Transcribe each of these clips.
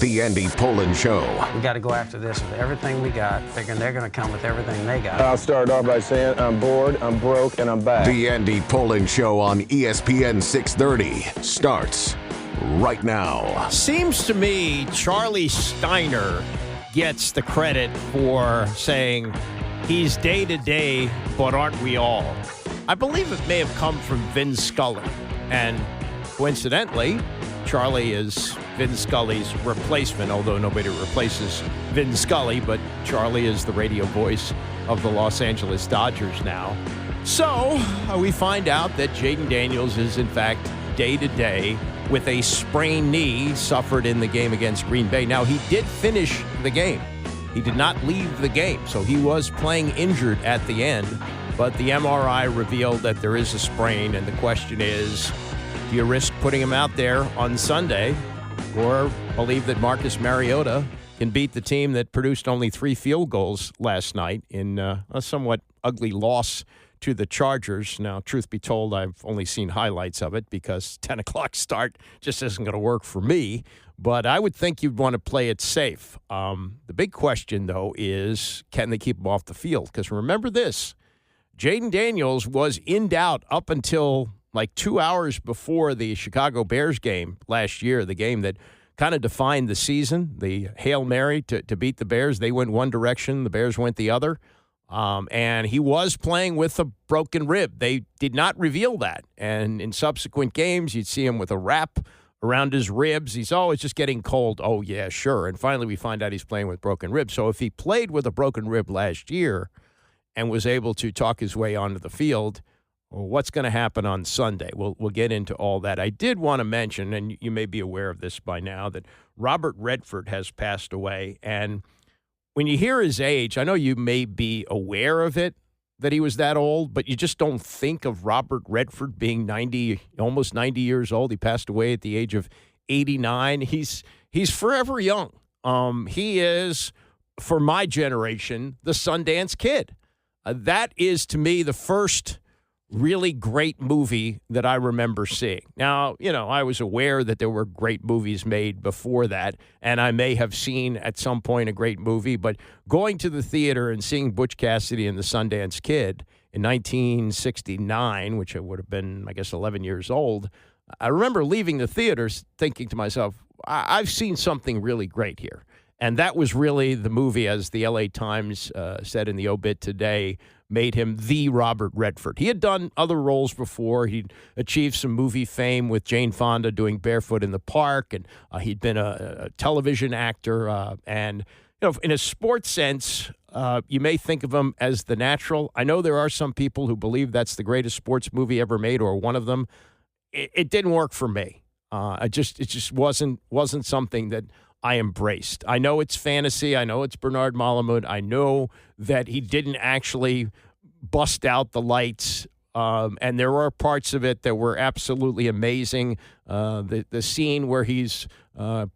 The Andy Pollin Show. We got to go after this with everything we got, figuring they're going to come with everything they got. I'll start off by saying I'm bored, I'm broke, and I'm back. The Andy Pollin Show on ESPN 630 starts right now. Seems to me Charlie Steiner gets the credit for saying he's day-to-day, but aren't we all? I believe it may have come from Vin Scully. And coincidentally, Charlie is Vin Scully's replacement, although nobody replaces Vin Scully, but Charlie is the radio voice of the Los Angeles Dodgers now. So we find out that Jayden Daniels is, in fact, day-to-day with a sprained knee suffered in the game against Green Bay. Now, he did finish the game. He did not leave the game, so he was playing injured at the end. But the MRI revealed that there is a sprain, and the question is, do you risk putting him out there on Sunday or believe that Marcus Mariota can beat the team that produced only 3 field goals last night in a somewhat ugly loss to the Chargers? Now, truth be told, I've only seen highlights of it because 10 o'clock start just isn't going to work for me. But I would think you'd want to play it safe. The big question, though, is can they keep him off the field? Because remember this, Jayden Daniels was in doubt up until like 2 hours before the Chicago Bears game last year, the game that kind of defined the season, the Hail Mary to beat the Bears. They went one direction, the Bears went the other. And he was playing with a broken rib. They did not reveal that. And in subsequent games, you'd see him with a wrap around his ribs. He's always just getting cold. Oh, yeah, sure. And finally, we find out he's playing with broken ribs. So if he played with a broken rib last year and was able to talk his way onto the field, well, what's going to happen on Sunday? We'll get into all that. I did want to mention, and you may be aware of this by now, that Robert Redford has passed away. And when you hear his age, I know you may be aware of it, that he was that old, but you just don't think of Robert Redford being almost 90 years old. He passed away at the age of 89. He's forever young. He is, for my generation, the Sundance Kid. That is, to me, the first really great movie that I remember seeing. Now, I was aware that there were great movies made before that, and I may have seen at some point a great movie, but going to the theater and seeing Butch Cassidy and the Sundance Kid in 1969, which I would have been, I guess, 11 years old, I remember leaving the theaters thinking to myself, I've seen something really great here. And that was really the movie, as the LA Times said in the obit today, made him the Robert Redford. He had done other roles before. He'd achieved some movie fame with Jane Fonda doing Barefoot in the Park, and he'd been a television actor. And in a sports sense, you may think of him as the natural. I know there are some people who believe that's the greatest sports movie ever made, or one of them. It didn't work for me. It just wasn't something that I embraced. I know it's fantasy. I know it's Bernard Malamud. I know that he didn't actually bust out the lights, and there are parts of it that were absolutely amazing. The scene where he's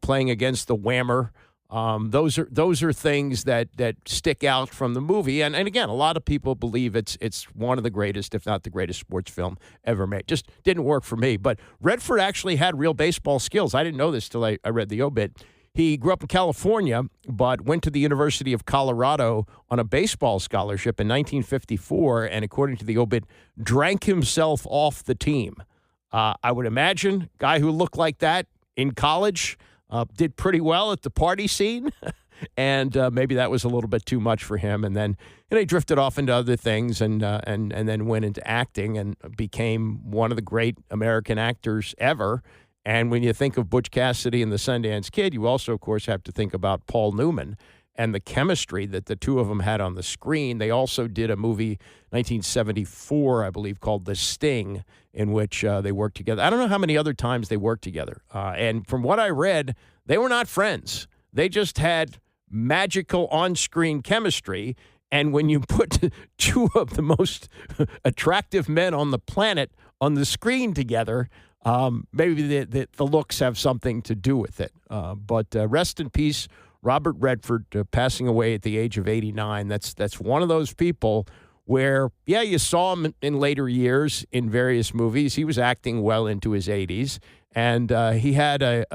playing against the Whammer, those are things that stick out from the movie. And again, a lot of people believe it's one of the greatest, if not the greatest, sports film ever made. Just didn't work for me. But Redford actually had real baseball skills. I didn't know this till I read the obit. He grew up in California, but went to the University of Colorado on a baseball scholarship in 1954, and according to the obit, drank himself off the team. I would imagine a guy who looked like that in college did pretty well at the party scene, and maybe that was a little bit too much for him. And then he drifted off into other things, and then went into acting and became one of the great American actors ever. And when you think of Butch Cassidy and the Sundance Kid, you also, of course, have to think about Paul Newman and the chemistry that the two of them had on the screen. They also did a movie, 1974, I believe, called The Sting, in which they worked together. I don't know how many other times they worked together. And from what I read, they were not friends. They just had magical on-screen chemistry. And when you put two of the most attractive men on the planet on the screen together, maybe the looks have something to do with it. But rest in peace, Robert Redford, passing away at the age of 89. That's one of those people where, yeah, you saw him in later years in various movies. He was acting well into his 80s. And he had a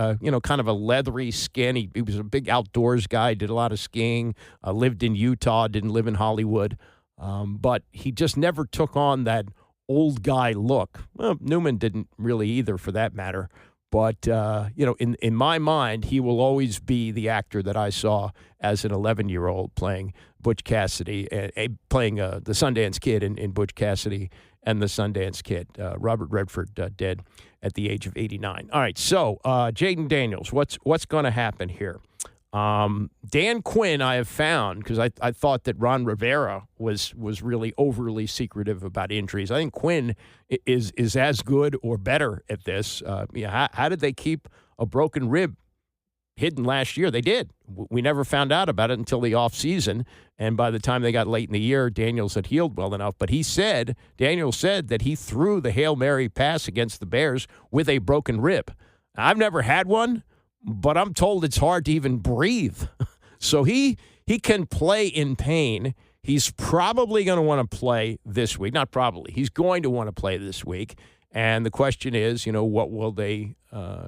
kind of a leathery skin. He was a big outdoors guy, did a lot of skiing, lived in Utah, didn't live in Hollywood. But he just never took on that old guy look. Well, Newman didn't really either, for that matter. But, in my mind, he will always be the actor that I saw as an 11-year-old playing Butch Cassidy, playing the Sundance Kid in Butch Cassidy and the Sundance Kid. Robert Redford dead at the age of 89. All right, so Jayden Daniels, what's going to happen here? Dan Quinn, I have found, because I thought that Ron Rivera was really overly secretive about injuries. I think Quinn is as good or better at this. How did they keep a broken rib hidden last year? They did. We never found out about it until the offseason, and by the time they got late in the year, Daniels had healed well enough. But Daniels said that he threw the Hail Mary pass against the Bears with a broken rib. I've never had one, but I'm told it's hard to even breathe. So he can play in pain. He's probably going to want to play this week. Not probably. He's going to want to play this week. And the question is, what will they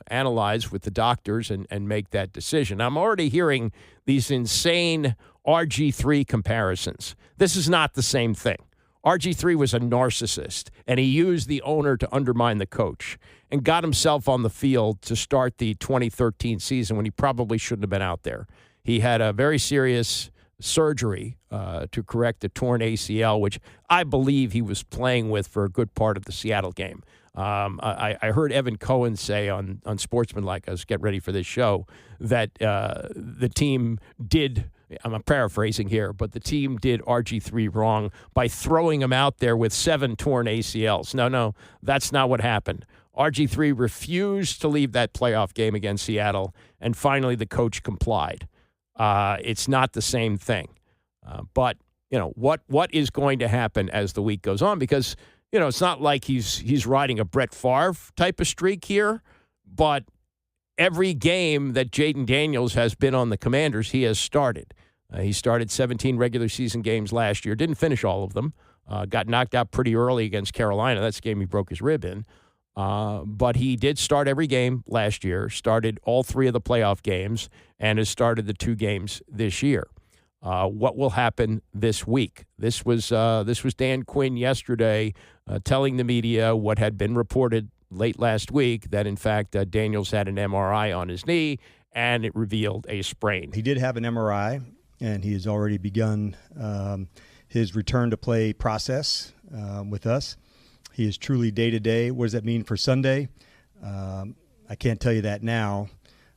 analyze with the doctors and make that decision? I'm already hearing these insane RG3 comparisons. This is not the same thing. RG3 was a narcissist, and he used the owner to undermine the coach and got himself on the field to start the 2013 season when he probably shouldn't have been out there. He had a very serious surgery to correct a torn ACL, which I believe he was playing with for a good part of the Seattle game. I heard Evan Cohen say on Sportsmanlike, I was getting ready for this show, that the team did, I'm paraphrasing here, but the team did RG3 wrong by throwing him out there with 7 torn ACLs. No, that's not what happened. RG3 refused to leave that playoff game against Seattle, and finally the coach complied. It's not the same thing. But what is going to happen as the week goes on? Because, it's not like he's riding a Brett Favre type of streak here, but every game that Jayden Daniels has been on the Commanders, he has started. He started 17 regular season games last year, didn't finish all of them, got knocked out pretty early against Carolina. That's the game he broke his rib in. But he did start every game last year, started all 3 of the playoff games, and has started the 2 games this year. What will happen this week? This was Dan Quinn yesterday telling the media what had been reported late last week, that in fact Daniels had an MRI on his knee, and it revealed a sprain. He did have an MRI, and he has already begun his return to play process with us. He is truly day-to-day. What does that mean for Sunday? I can't tell you that now.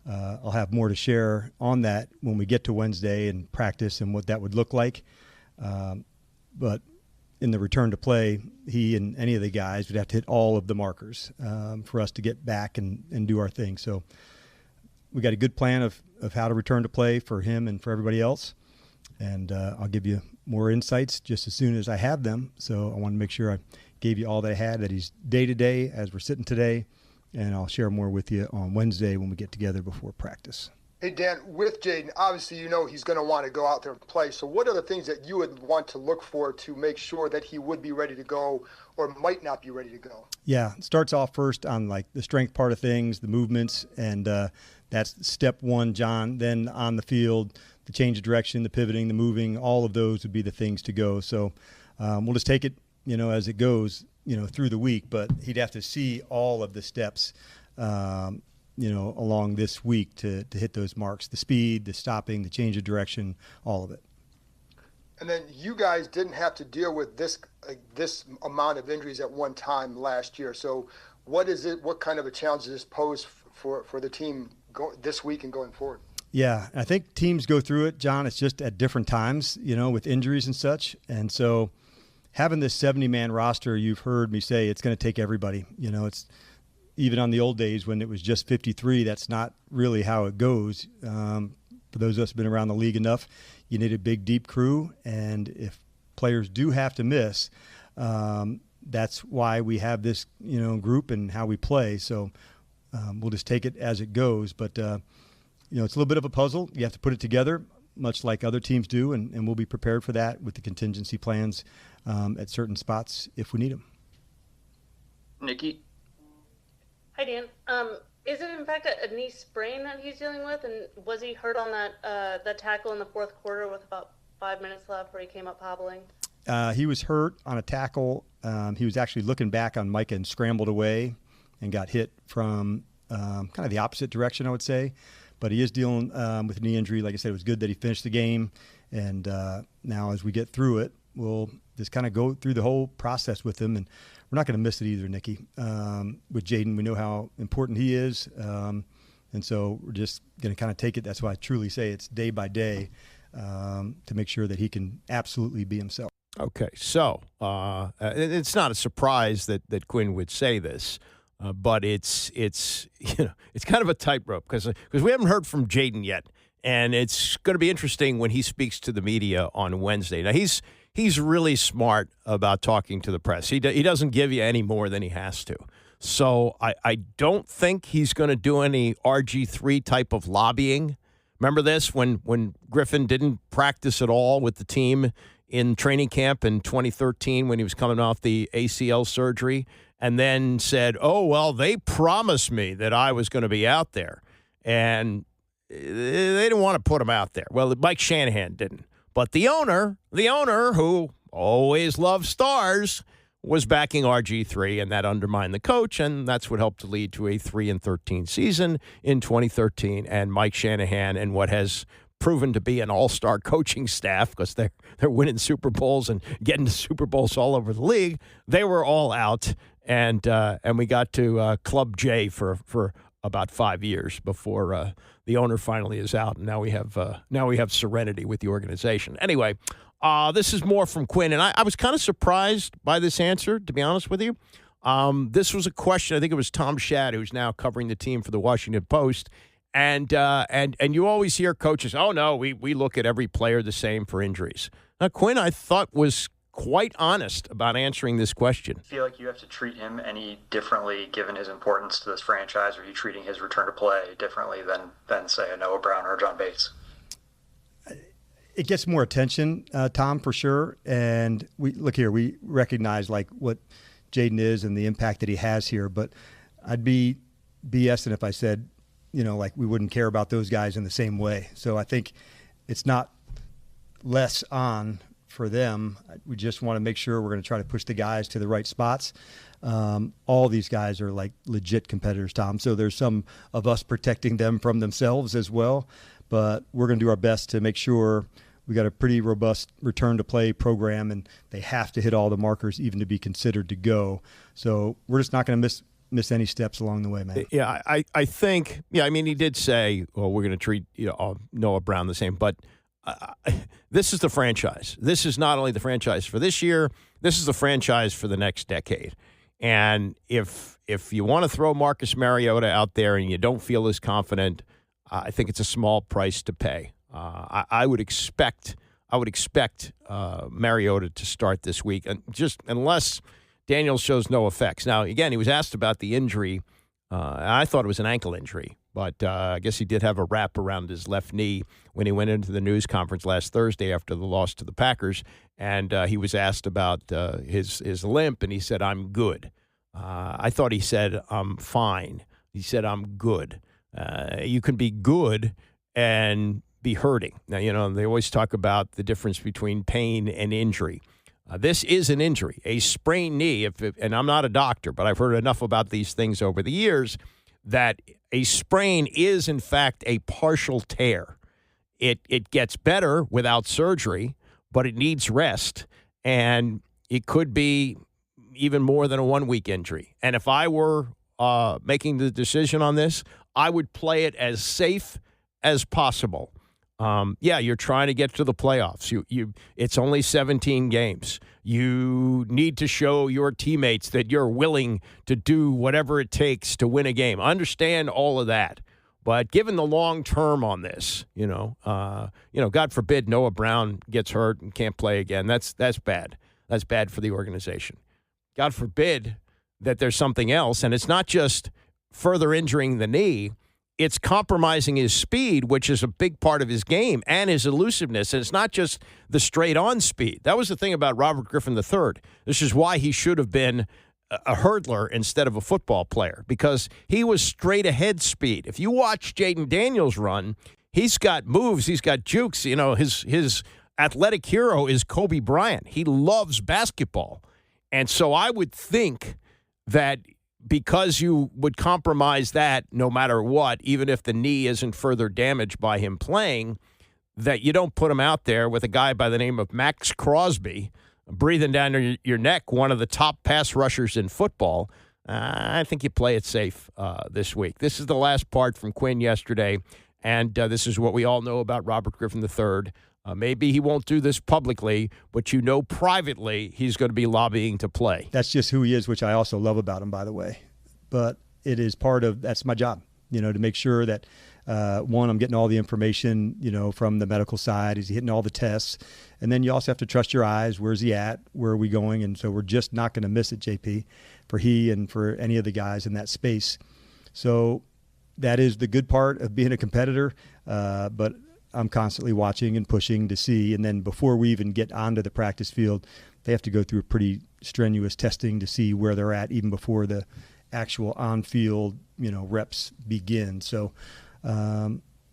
I'll have more to share on that when we get to Wednesday and practice and what that would look like. But in the return to play, he and any of the guys would have to hit all of the markers for us to get back and do our thing. So we got a good plan of how to return to play for him and for everybody else. And I'll give you more insights just as soon as I have them. So I want to make sure I gave you all that I had, that he's day-to-day as we're sitting today, and I'll share more with you on Wednesday when we get together before practice. Hey, Dan, with Jayden, obviously he's going to want to go out there and play. So what are the things that you would want to look for to make sure that he would be ready to go or might not be ready to go? Yeah, it starts off first on like the strength part of things, the movements, and that's step 1, John. Then on the field, the change of direction, the pivoting, the moving, all of those would be the things to go. So we'll just take it as it goes, through the week, but he'd have to see all of the steps, along this week to hit those marks, the speed, the stopping, the change of direction, all of it. And then you guys didn't have to deal with this amount of injuries at one time last year. So what kind of a challenge does this pose for the team this week and going forward? Yeah, I think teams go through it, John. It's just at different times, with injuries and such. And so having this 70-man roster, you've heard me say it's going to take everybody. It's even on the old days when it was just 53, that's not really how it goes. For those of us who've been around the league enough, you need a big, deep crew. And if players do have to miss, that's why we have this, group and how we play. So we'll just take it as it goes. But, it's a little bit of a puzzle. You have to put it together, much like other teams do, and we'll be prepared for that with the contingency plans at certain spots if we need them. Nikki, Hi, Dan. Is it in fact a knee sprain that he's dealing with? And was he hurt on that tackle in the fourth quarter with about 5 minutes left where he came up hobbling? He was hurt on a tackle. He was actually looking back on Micah and scrambled away and got hit from kind of the opposite direction, I would say. But he is dealing with a knee injury. Like I said, it was good that he finished the game. And now as we get through it, we'll just kind of go through the whole process with him. And we're not going to miss it either, Nikki. With Jayden, we know how important he is. And so we're just going to kind of take it. That's why I truly say it's day by day to make sure that he can absolutely be himself. Okay, so it's not a surprise that Quinn would say this, but it's kind of a tightrope because we haven't heard from Jayden yet, and it's going to be interesting when he speaks to the media on Wednesday. Now he's really smart about talking to the press. He doesn't give you any more than he has to. So I don't think he's going to do any RG3 type of lobbying. Remember this when Griffin didn't practice at all with the team in training camp in 2013 when he was coming off the ACL surgery, and then said, oh, well, they promised me that I was going to be out there. And they didn't want to put him out there. Well, Mike Shanahan didn't. But the owner who always loved stars, was backing RG3, and that undermined the coach, and that's what helped to lead to a 3-13 season in 2013. And Mike Shanahan and what has proven to be an all-star coaching staff, because they're winning Super Bowls and getting to Super Bowls all over the league, they were all out, and we got to Club J for about 5 years before the owner finally is out, and now we have serenity with the organization. Anyway, this is more from Quinn, and I was kind of surprised by this answer, to be honest with you. This was a question, I think it was Tom Shad, who's now covering the team for the Washington Post, and you always hear coaches, oh, no, we look at every player the same for injuries. Now, Quinn, I thought, was quite honest about answering this question. Do you feel like you have to treat him any differently given his importance to this franchise? Or are you treating his return to play differently than say, a Noah Brown or a John Bates? It gets more attention, Tom, for sure. And we recognize like what Jayden is and the impact that he has here. But I'd be BSing if I said, like we wouldn't care about those guys in the same way. So I think it's not less on for them. We just want to make sure we're going to try to push the guys to the right spots. All these guys are like legit competitors, Tom. So there's some of us protecting them from themselves as well. But we're going to do our best to make sure we got a pretty robust return to play program, and they have to hit all the markers even to be considered to go. So we're just not going to miss any steps along the way, man. Yeah, I think, he did say, well, we're going to treat Noah Brown the same, but this is the franchise. This is not only the franchise for this year, this is the franchise for the next decade. And if you want to throw Marcus Mariota out there and you don't feel as confident, I think it's a small price to pay. I would expect Mariota to start this week, and just unless Daniels shows no effects. Now, again, he was asked about the injury. I thought it was an ankle injury, but I guess he did have a wrap around his left knee when he went into the news conference last Thursday after the loss to the Packers, and he was asked about his limp, and he said, "I'm good." I thought he said, "I'm fine." He said, "I'm good." You can be good and be hurting. Now, they always talk about the difference between pain and injury. This is an injury, a sprained knee. And I'm not a doctor, but I've heard enough about these things over the years that a sprain is, in fact, a partial tear. It gets better without surgery, but it needs rest. And it could be even more than a 1-week injury. And if I were making the decision on this, I would play it as safe as possible. You're trying to get to the playoffs. It's only 17 games. You need to show your teammates that you're willing to do whatever it takes to win a game. Understand all of that. But given the long term on this, God forbid Noah Brown gets hurt and can't play again. That's bad. That's bad for the organization. God forbid that there's something else, and it's not just further injuring the knee. It's compromising his speed, which is a big part of his game, and his elusiveness. And it's not just the straight-on speed. That was the thing about Robert Griffin III. This is why he should have been a hurdler instead of a football player because he was straight ahead speed. If you watch Jayden Daniels run, he's got moves, he's got jukes. You know, his athletic hero is Kobe Bryant. He loves basketball. And so I would think that because you would compromise that no matter what, even if the knee isn't further damaged by him playing, that you don't put him out there with a guy by the name of Max Crosby breathing down your neck, one of the top pass rushers in football. I think you play it safe this week. This is the last part from Quinn yesterday, and this is what we all know about Robert Griffin III. Maybe he won't do this publicly, but you know privately he's going to be lobbying to play. That's just who he is, which I also love about him, by the way. But it is that's my job, to make sure that, one, I'm getting all the information, from the medical side. Is he hitting all the tests? And then you also have to trust your eyes. Where's he at? Where are we going? And so we're just not going to miss it, JP, for he and for any of the guys in that space. So that is the good part of being a competitor. But I'm constantly watching and pushing to see. And then before we even get onto the practice field, they have to go through a pretty strenuous testing to see where they're at even before the actual on-field, reps begin. So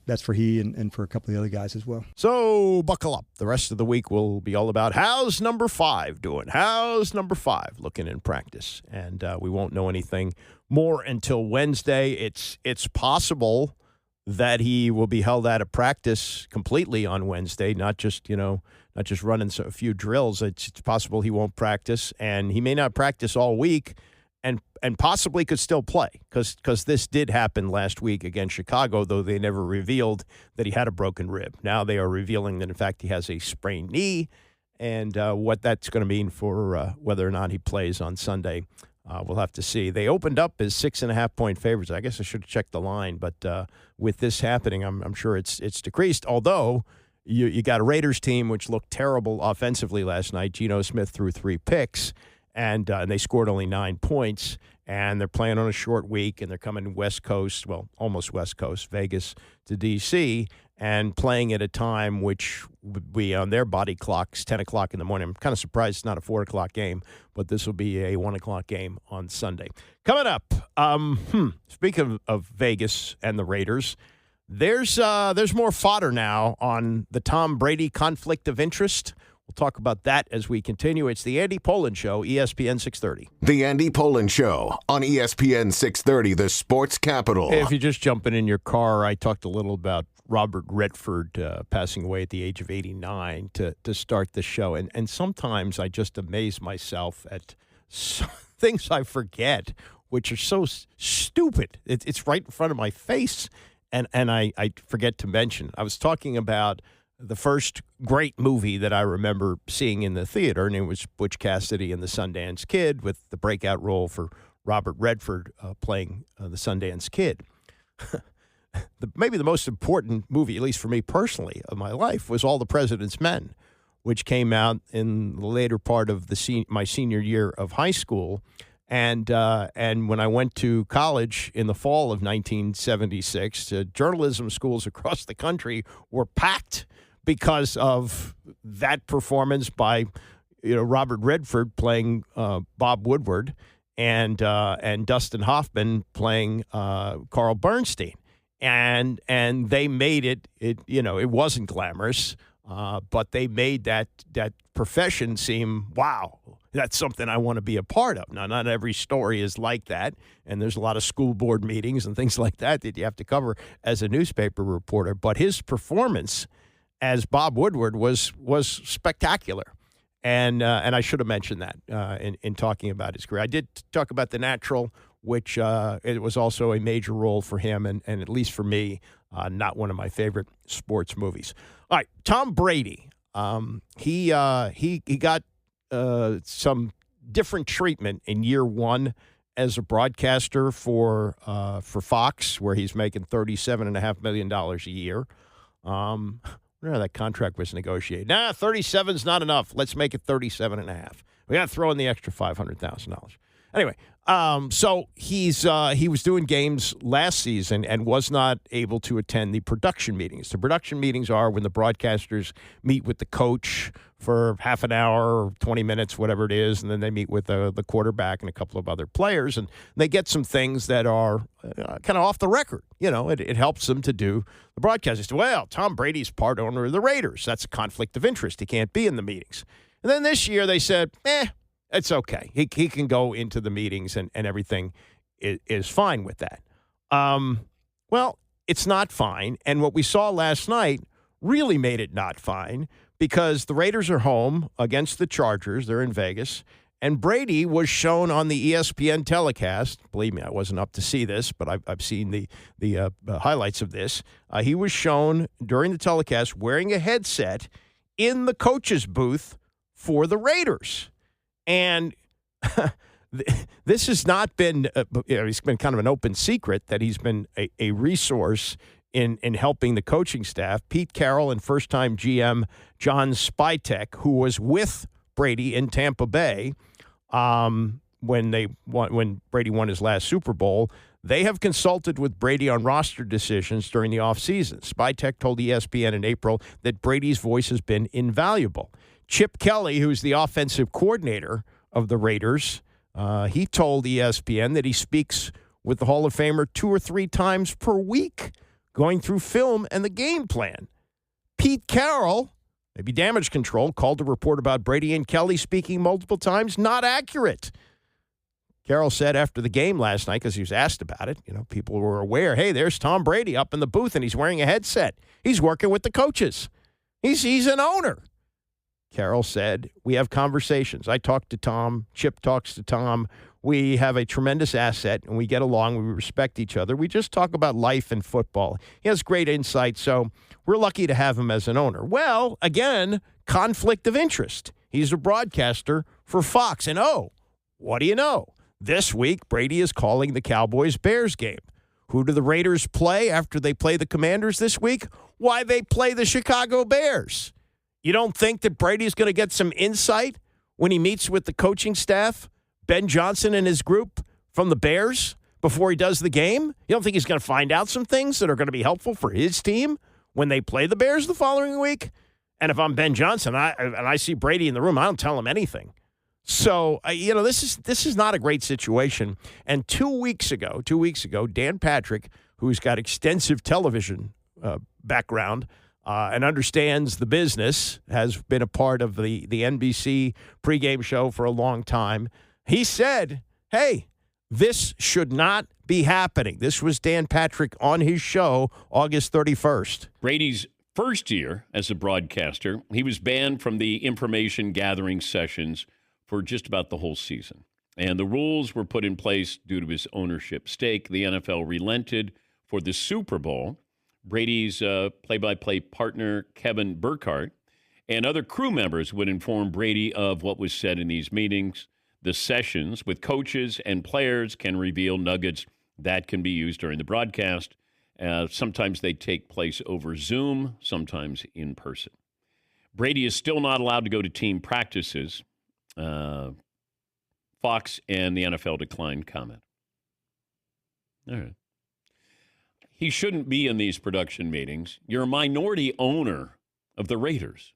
that's for he and for a couple of the other guys as well. So buckle up. The rest of the week will be all about how's number 5 doing? How's number 5 looking in practice? And we won't know anything more until Wednesday. It's possible that he will be held out of practice completely on Wednesday, not just running a few drills. It's possible he won't practice, and he may not practice all week, and possibly could still play because this did happen last week against Chicago, though they never revealed that he had a broken rib. Now they are revealing that, in fact, he has a sprained knee, and what that's going to mean for whether or not he plays on Sunday, we'll have to see. They opened up as 6.5-point favorites. I guess I should have checked the line, but with this happening, I'm sure it's decreased, although you got a Raiders team which looked terrible offensively last night. Geno Smith threw 3 picks, and they scored only 9 points, and they're playing on a short week, and they're coming West Coast, well, almost West Coast, Vegas to D.C., and playing at a time which would be on their body clocks, 10 o'clock in the morning. I'm kind of surprised it's not a 4 o'clock game, but this will be a 1 o'clock game on Sunday. Coming up, speaking of Vegas and the Raiders, there's more fodder now on the Tom Brady conflict of interest. We'll talk about that as we continue. It's the Andy Pollin Show, ESPN 630. The Andy Pollin Show on ESPN 630, the sports capital. If you're just jumping in your car, I talked a little about Robert Redford passing away at the age of 89 to start the show. And sometimes I just amaze myself at things I forget, which are so stupid. It's right in front of my face, and I forget to mention. I was talking about the first great movie that I remember seeing in the theater, and it was Butch Cassidy and the Sundance Kid, with the breakout role for Robert Redford playing the Sundance Kid. Maybe the most important movie, at least for me personally, of my life, was All the President's Men, which came out in the later part of my senior year of high school. And when I went to college in the fall of 1976, journalism schools across the country were packed because of that performance by Robert Redford playing Bob Woodward and Dustin Hoffman playing Carl Bernstein. And they made it wasn't glamorous, but they made that profession seem, wow, that's something I want to be a part of. Now, not every story is like that, and there's a lot of school board meetings and things like that you have to cover as a newspaper reporter. But his performance as Bob Woodward was spectacular. And I should have mentioned that in talking about his career. I did talk about The Natural, which it was also a major role for him, and at least for me, not one of my favorite sports movies. All right, Tom Brady. He got some different treatment in year one as a broadcaster for Fox, where he's making $37.5 million a year. That contract was negotiated. 37's not enough. Let's make it $37.5. We got to throw in the extra $500,000. Anyway, So he was doing games last season and was not able to attend the production meetings. The production meetings are when the broadcasters meet with the coach for half an hour, 20 minutes, whatever it is, and then they meet with the quarterback and a couple of other players, and they get some things that are kind of off the record. It helps them to do the broadcast. They say, well, Tom Brady's part owner of the Raiders. That's a conflict of interest. He can't be in the meetings. And then this year they said, it's okay. He can go into the meetings and everything is fine with that. Well, it's not fine. And what we saw last night really made it not fine because the Raiders are home against the Chargers. They're in Vegas. And Brady was shown on the ESPN telecast. Believe me, I wasn't up to see this, but I've seen the highlights of this. He was shown during the telecast wearing a headset in the coach's booth for the Raiders. And this has not been, it's been kind of an open secret that he's been a resource in helping the coaching staff. Pete Carroll and first-time GM John Spytek, who was with Brady in Tampa Bay when Brady won his last Super Bowl, they have consulted with Brady on roster decisions during the offseason. Spytek told ESPN in April that Brady's voice has been invaluable. Chip Kelly, who's the offensive coordinator of the Raiders, he told ESPN that he speaks with the Hall of Famer 2 or 3 times per week, going through film and the game plan. Pete Carroll, maybe damage control, called to report about Brady and Kelly speaking multiple times. Not accurate. Carroll said after the game last night, because he was asked about it, people were aware, hey, there's Tom Brady up in the booth, and he's wearing a headset. He's working with the coaches. He's an owner. Carroll said, we have conversations. I talk to Tom. Chip talks to Tom. We have a tremendous asset, and we get along. We respect each other. We just talk about life and football. He has great insight, so we're lucky to have him as an owner. Well, again, conflict of interest. He's a broadcaster for Fox. And, what do you know? This week, Brady is calling the Cowboys-Bears game. Who do the Raiders play after they play the Commanders this week? Why, they play the Chicago Bears. You don't think that Brady's going to get some insight when he meets with the coaching staff, Ben Johnson and his group from the Bears, before he does the game? You don't think he's going to find out some things that are going to be helpful for his team when they play the Bears the following week? And if I'm Ben Johnson and I see Brady in the room, I don't tell him anything. So, this is not a great situation. And 2 weeks ago, Dan Patrick, who's got extensive television background, and understands the business, has been a part of the NBC pregame show for a long time. He said, hey, this should not be happening. This was Dan Patrick on his show August 31st. Brady's first year as a broadcaster, he was banned from the information gathering sessions for just about the whole season. And the rules were put in place due to his ownership stake. The NFL relented for the Super Bowl. Brady's play-by-play partner, Kevin Burkhardt, and other crew members would inform Brady of what was said in these meetings. The sessions with coaches and players can reveal nuggets that can be used during the broadcast. Sometimes they take place over Zoom, sometimes in person. Brady is still not allowed to go to team practices. Fox and the NFL declined comment. All right. He shouldn't be in these production meetings. You're a minority owner of the Raiders.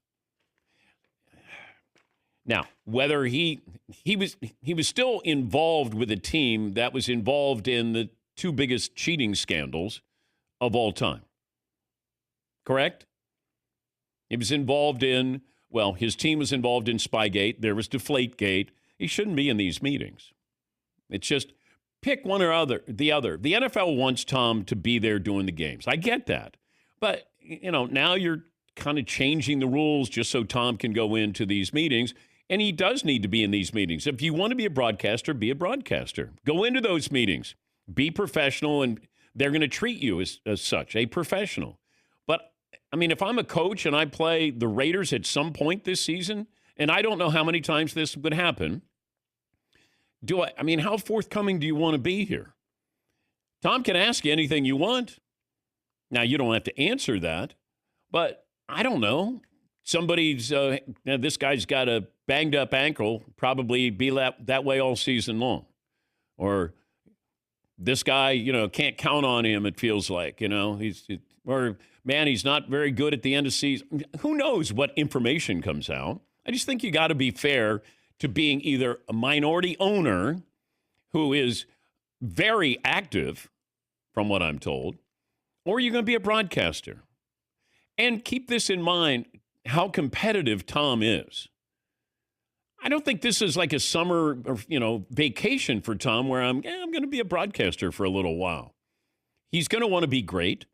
Now, whether he was still involved with a team that was involved in the 2 biggest cheating scandals of all time. Correct? He was involved in, his team was involved in Spygate. There was Deflategate. He shouldn't be in these meetings. It's just pick one or the other. The NFL wants Tom to be there doing the games. I get that. But, now you're kind of changing the rules just so Tom can go into these meetings. And he does need to be in these meetings. If you want to be a broadcaster, be a broadcaster. Go into those meetings. Be professional, and they're going to treat you as such, a professional. But, if I'm a coach and I play the Raiders at some point this season, and I don't know how many times this would happen, how forthcoming do you want to be here? Tom can ask you anything you want. Now, you don't have to answer that, but I don't know. Somebody's, this guy's got a banged up ankle, probably be that way all season long. or this guy, can't count on him, it feels like, or man, he's not very good at the end of season. Who knows what information comes out? I just think you got to be fair to being either a minority owner who is very active, from what I'm told, or you're going to be a broadcaster. And keep this in mind, how competitive Tom is. I don't think this is like a summer, vacation for Tom where I'm going to be a broadcaster for a little while. He's going to want to be great,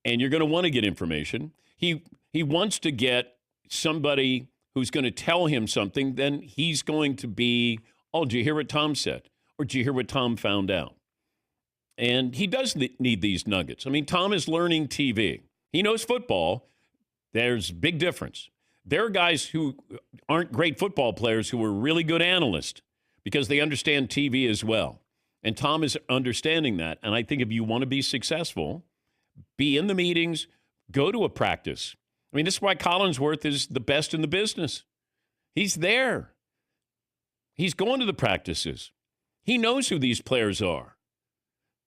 and you're going to want to get information. He wants to get somebody who's going to tell him something. Then he's going to be, oh, did you hear what Tom said? Or did you hear what Tom found out? And he does need these nuggets. I mean, Tom is learning TV. He knows football. There's a big difference. There are guys who aren't great football players who are really good analysts because they understand TV as well. And Tom is understanding that. And I think if you want to be successful, be in the meetings, go to a practice. I mean, this is why Collinsworth is the best in the business. He's there. He's going to the practices. He knows who these players are.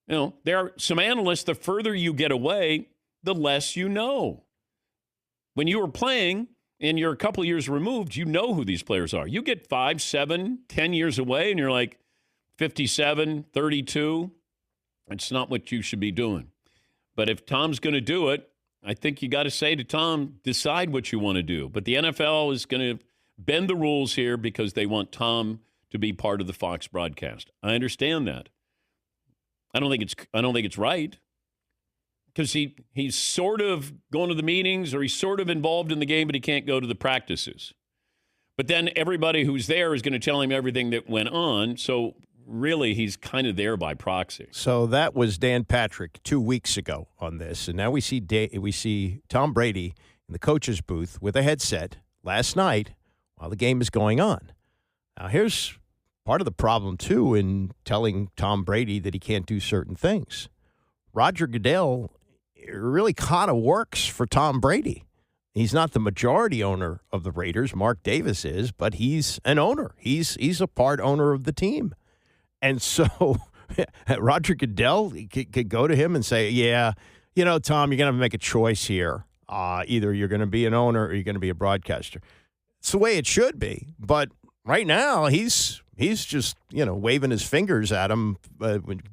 There are some analysts, the further you get away, the less you know. When you were playing, and you're a couple of years removed, you know who these players are. You get 5, 7, 10 years away, and you're like 57, 32. It's not what you should be doing. But if Tom's going to do it, I think you got to say to Tom, decide what you want to do. But the NFL is going to bend the rules here because they want Tom to be part of the Fox broadcast. I understand that. I don't think it's right. Because he's sort of going to the meetings or he's sort of involved in the game, but he can't go to the practices. But then everybody who's there is going to tell him everything that went on. So really, he's kind of there by proxy. So that was Dan Patrick 2 weeks ago on this. And now we see Tom Brady in the coach's booth with a headset last night while the game is going on. Now, here's part of the problem, too, in telling Tom Brady that he can't do certain things. Roger Goodell really kind of works for Tom Brady. He's not the majority owner of the Raiders. Mark Davis is, but he's an owner. He's a part owner of the team. And so Roger Goodell could go to him and say, yeah, Tom, you're going to have to make a choice here. Either you're going to be an owner or you're going to be a broadcaster. It's the way it should be. But right now, he's just, waving his fingers at him,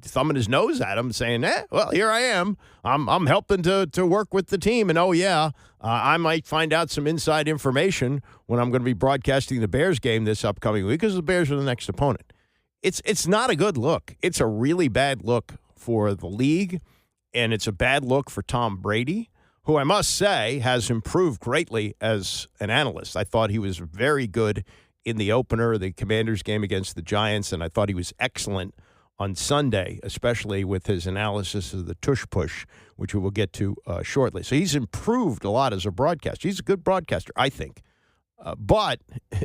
thumbing his nose at him, saying, well, here I am. I'm helping to work with the team. And, I might find out some inside information when I'm going to be broadcasting the Bears game this upcoming week because the Bears are the next opponent. It's not a good look. It's a really bad look for the league, and it's a bad look for Tom Brady, who I must say has improved greatly as an analyst. I thought he was very good in the opener, the Commanders game against the Giants, and I thought he was excellent on Sunday, especially with his analysis of the tush push, which we will get to shortly. So he's improved a lot as a broadcaster. He's a good broadcaster, I think. But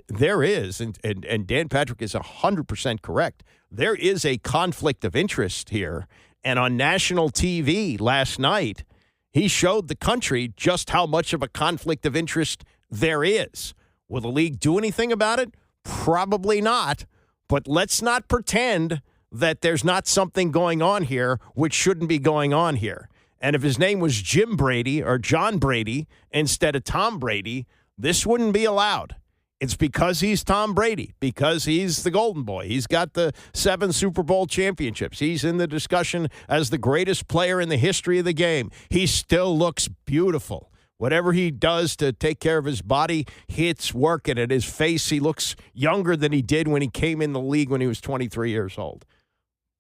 there is, and Dan Patrick is 100% correct, there is a conflict of interest here. And on national TV last night, he showed the country just how much of a conflict of interest there is. Will the league do anything about it? Probably not. But let's not pretend that there's not something going on here which shouldn't be going on here. And if his name was Jim Brady or John Brady instead of Tom Brady, this wouldn't be allowed. It's because he's Tom Brady, because he's the golden boy. He's got the 7 Super Bowl championships. He's in the discussion as the greatest player in the history of the game. He still looks beautiful. Whatever he does to take care of his body, it's working. At his face, he looks younger than he did when he came in the league when he was 23 years old.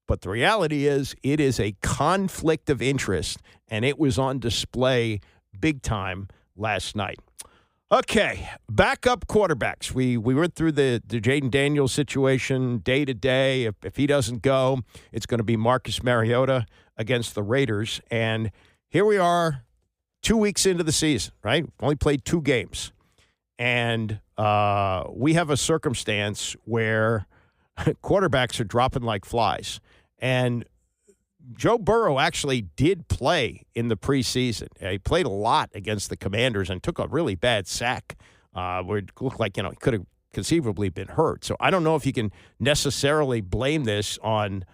But the reality is, it is a conflict of interest, and it was on display big time last night. Okay, backup quarterbacks. We went through the Jayden Daniels situation day to day. If he doesn't go, it's going to be Marcus Mariota against the Raiders. And here we are 2 weeks into the season, right? Only played 2 games. And we have a circumstance where quarterbacks are dropping like flies. And Joe Burrow actually did play in the preseason. He played a lot against the Commanders and took a really bad sack where it looked like, he could have conceivably been hurt. So I don't know if you can necessarily blame this on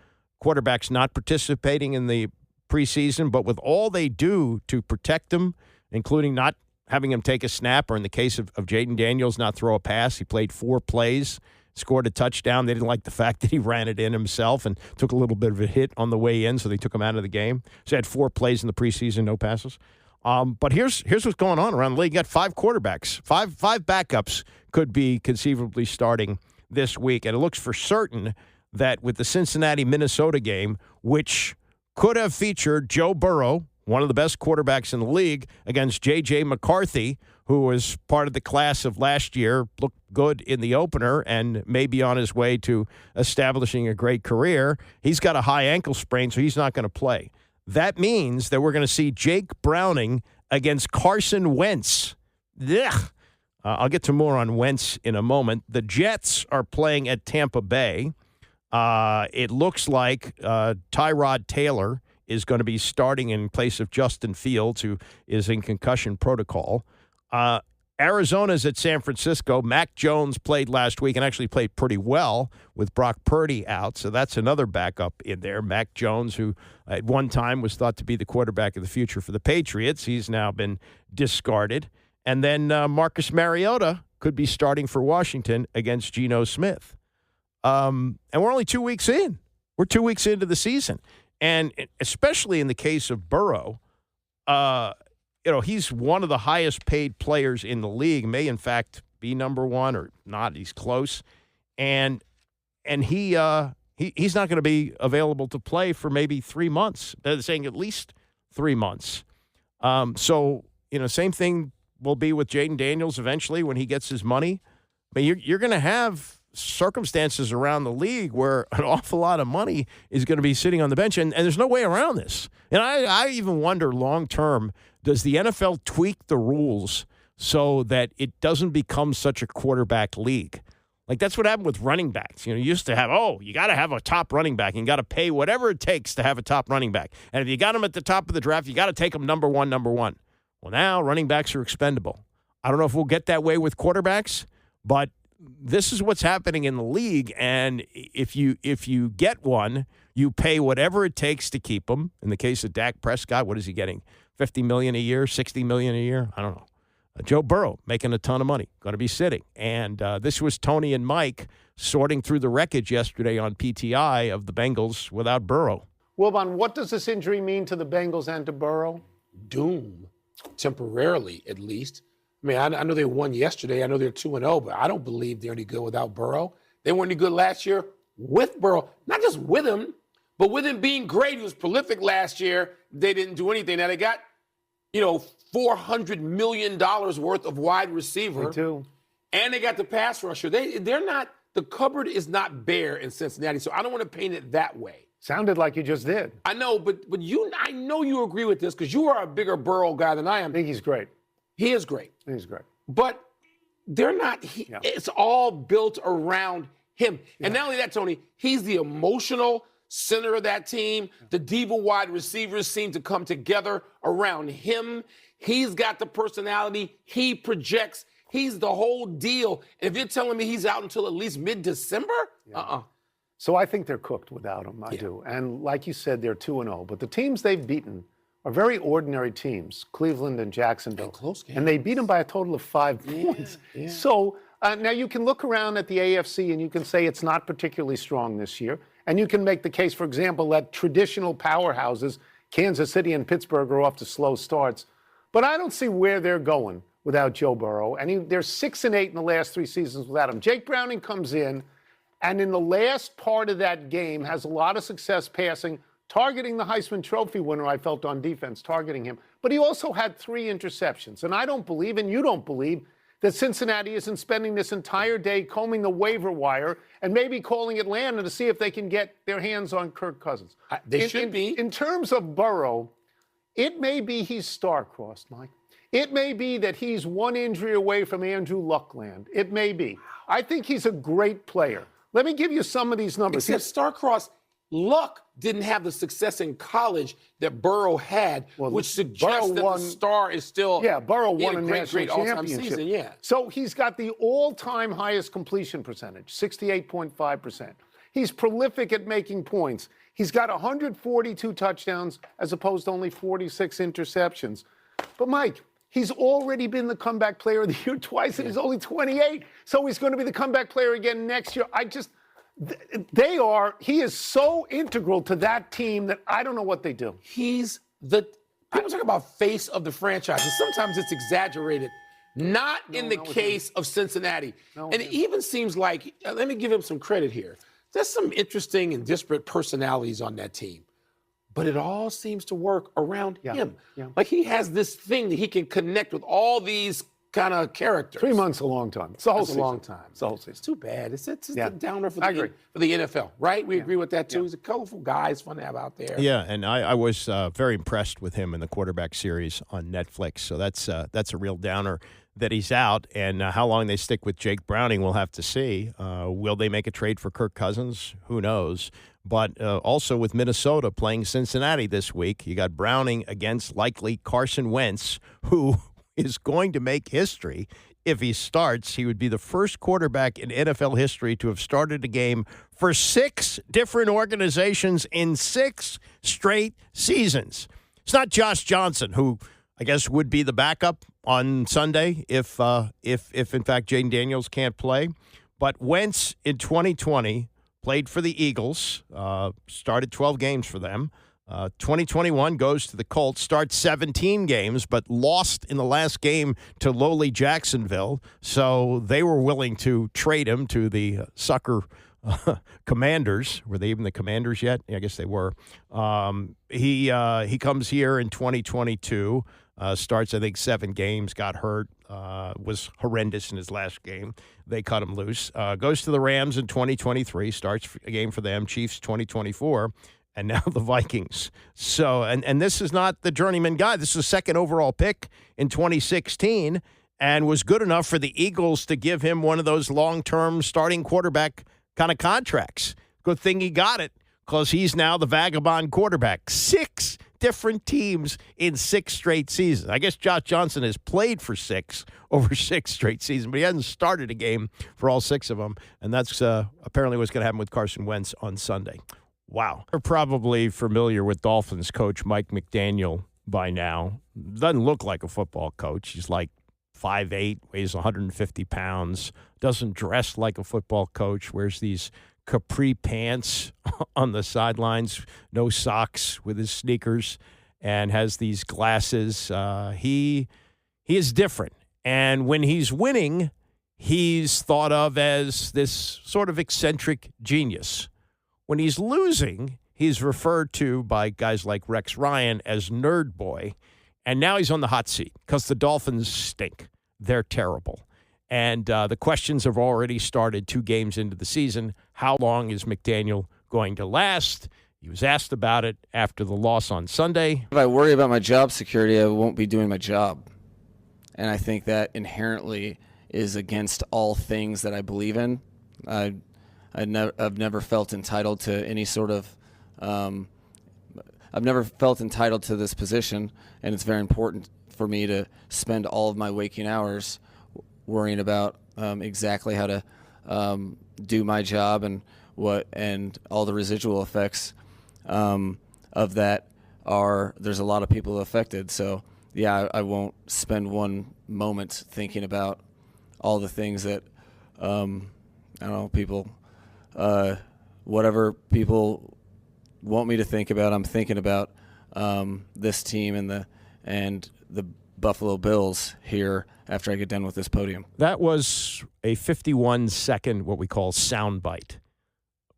quarterbacks not participating in the preseason, but with all they do to protect them, including not having him take a snap, or in the case of Jayden Daniels, not throw a pass. He played 4 plays, scored a touchdown. They didn't like the fact that he ran it in himself and took a little bit of a hit on the way in, so they took him out of the game. So he had 4 plays in the preseason, no passes. But here's what's going on around the league. You got 5 quarterbacks. Five backups could be conceivably starting this week. And it looks for certain that with the Cincinnati-Minnesota game, which could have featured Joe Burrow, one of the best quarterbacks in the league, against J.J. McCarthy, who was part of the class of last year, looked good in the opener and may be on his way to establishing a great career. He's got a high ankle sprain, so he's not going to play. That means that we're going to see Jake Browning against Carson Wentz. Ugh. I'll get to more on Wentz in a moment. The Jets are playing at Tampa Bay. It looks like Tyrod Taylor is going to be starting in place of Justin Fields, who is in concussion protocol. Arizona's at San Francisco. Mac Jones played last week and actually played pretty well with Brock Purdy out, so that's another backup in there. Mac Jones, who at one time was thought to be the quarterback of the future for the Patriots, he's now been discarded. And then Marcus Mariota could be starting for Washington against Geno Smith. And we're only 2 weeks in. We're 2 weeks into the season. And especially in the case of Burrow, he's one of the highest paid players in the league, may in fact be number one or not. He's close. And he's not going to be available to play for maybe 3 months. They're saying at least 3 months. Same thing will be with Jayden Daniels eventually when he gets his money. But you're going to have circumstances around the league where an awful lot of money is going to be sitting on the bench, and there's no way around this. And I even wonder long-term, does the NFL tweak the rules so that it doesn't become such a quarterback league? Like, that's what happened with running backs. You used to have, you got to have a top running back. And you got to pay whatever it takes to have a top running back. And if you got him at the top of the draft, you got to take him number one. Well, now running backs are expendable. I don't know if we'll get that way with quarterbacks, but this is what's happening in the league. And if you get one, you pay whatever it takes to keep him. In the case of Dak Prescott, what is he getting? $50 million a year, $60 million a year? I don't know. Joe Burrow making a ton of money, going to be sitting. And this was Tony and Mike sorting through the wreckage yesterday on PTI of the Bengals without Burrow. Wilbon, what does this injury mean to the Bengals and to Burrow? Doom, temporarily at least. I mean, I know they won yesterday. I know they're 2-0, but I don't believe they're any good without Burrow. They weren't any good last year with Burrow. Not just with him, but with him being great. He was prolific last year. They didn't do anything. Now they got, $400 million worth of wide receiver. They do. And they got the pass rusher. They're not, the cupboard is not bare in Cincinnati, so I don't want to paint it that way. Sounded like you just did. I know, but I know you agree with this because you are a bigger Burrow guy than I am. I think he's great. He is great. He's great. But they're not, it's all built around him. Yeah. And not only that, Tony, he's the emotional center of that team. The diva wide receivers seem to come together around him. He's got the personality. He projects. He's the whole deal. And if you're telling me he's out until at least mid-December, So I think they're cooked without him. I do. And like you said, they're 2-0. But the teams they've beaten are very ordinary teams, Cleveland and Jacksonville. Close games. And they beat them by a total of 5 points. Yeah. So now you can look around at the AFC and you can say it's not particularly strong this year. And you can make the case, for example, that traditional powerhouses, Kansas City and Pittsburgh, are off to slow starts. But I don't see where they're going without Joe Burrow. And they're 6-8 in the last 3 seasons without him. Jake Browning comes in, and in the last part of that game has a lot of success passing, targeting the Heisman Trophy winner, I felt, on defense, targeting him. But he also had 3 interceptions. And I don't believe, and you don't believe, that Cincinnati isn't spending this entire day combing the waiver wire and maybe calling Atlanta to see if they can get their hands on Kirk Cousins. They should be. In terms of Burrow, it may be he's star-crossed, Mike. It may be that he's 1 injury away from Andrew Luckland. It may be. I think he's a great player. Let me give you some of these numbers. Except star-crossed, Luck didn't have the success in college that Burrow had, which suggests that the star is still Burrow won a great all-time championship. season, So he's got the all-time highest completion percentage, 68.5%. He's prolific at making points. He's got 142 touchdowns as opposed to only 46 interceptions. But, Mike, he's already been the comeback player of the year twice, and he's only 28. So he's going to be the comeback player again next year. He is so integral to that team that I don't know what they do. People talk about face of the franchise, and sometimes it's exaggerated. Not in the case of Cincinnati. And it even seems like, let me give him some credit here. There's some interesting and disparate personalities on that team. But it all seems to work around him. Yeah. Like he has this thing that he can connect with all these kind of characters. 3 months a long time. It's a whole season. Long time. It's a whole season. It's too bad. It's a downer for the NFL, right? We agree with that too. He's a colorful guy. He's fun to have out there. Yeah, and I was very impressed with him in the quarterback series on Netflix. So that's a real downer that he's out. And how long they stick with Jake Browning, we'll have to see. Will they make a trade for Kirk Cousins? Who knows? But also with Minnesota playing Cincinnati this week, you got Browning against likely Carson Wentz, who is going to make history. If he starts, he would be the first quarterback in NFL history to have started a game for 6 different organizations in 6 straight seasons. It's not Josh Johnson, who I guess would be the backup on Sunday if in fact Jayden Daniels can't play. But Wentz in 2020 played for the Eagles, started 12 games for them. 2021 goes to the Colts, starts 17 games, but lost in the last game to lowly Jacksonville. So they were willing to trade him to the sucker Commanders. Were they even the Commanders yet? Yeah, I guess they were. He comes here in 2022, starts, I think, 7 games, got hurt, was horrendous in his last game. They cut him loose. Goes to the Rams in 2023, starts a game for them, Chiefs 2024. And now the Vikings. So, and this is not the journeyman guy. This is a 2nd overall pick in 2016 and was good enough for the Eagles to give him one of those long-term starting quarterback kind of contracts. Good thing he got it because he's now the vagabond quarterback. 6 different teams in 6 straight seasons. I guess Josh Johnson has played for 6 over 6 straight seasons, but he hasn't started a game for all 6 of them. And that's apparently what's going to happen with Carson Wentz on Sunday. Wow. You're probably familiar with Dolphins coach Mike McDaniel by now. Doesn't look like a football coach. He's like 5'8", weighs 150 pounds, doesn't dress like a football coach, wears these capri pants on the sidelines, no socks with his sneakers, and has these glasses. He is different. And when he's winning, he's thought of as this sort of eccentric genius. When he's losing, he's referred to by guys like Rex Ryan as Nerd Boy, and now he's on the hot seat because the Dolphins stink. They're terrible. And the questions have already started 2 games into the season. How long is McDaniel going to last? He was asked about it after the loss on Sunday. If I worry about my job security, I won't be doing my job. And I think that inherently is against all things that I believe in. I've never felt entitled to any sort of I've never felt entitled to this position, and it's very important for me to spend all of my waking hours worrying about exactly how to do my job and all the residual effects of that there's a lot of people affected. So yeah, I won't spend one moment thinking about all the things that I don't know, people whatever people want me to think about, I'm thinking about this team and the Buffalo Bills here after I get done with this podium. That was a 51-second, what we call soundbite.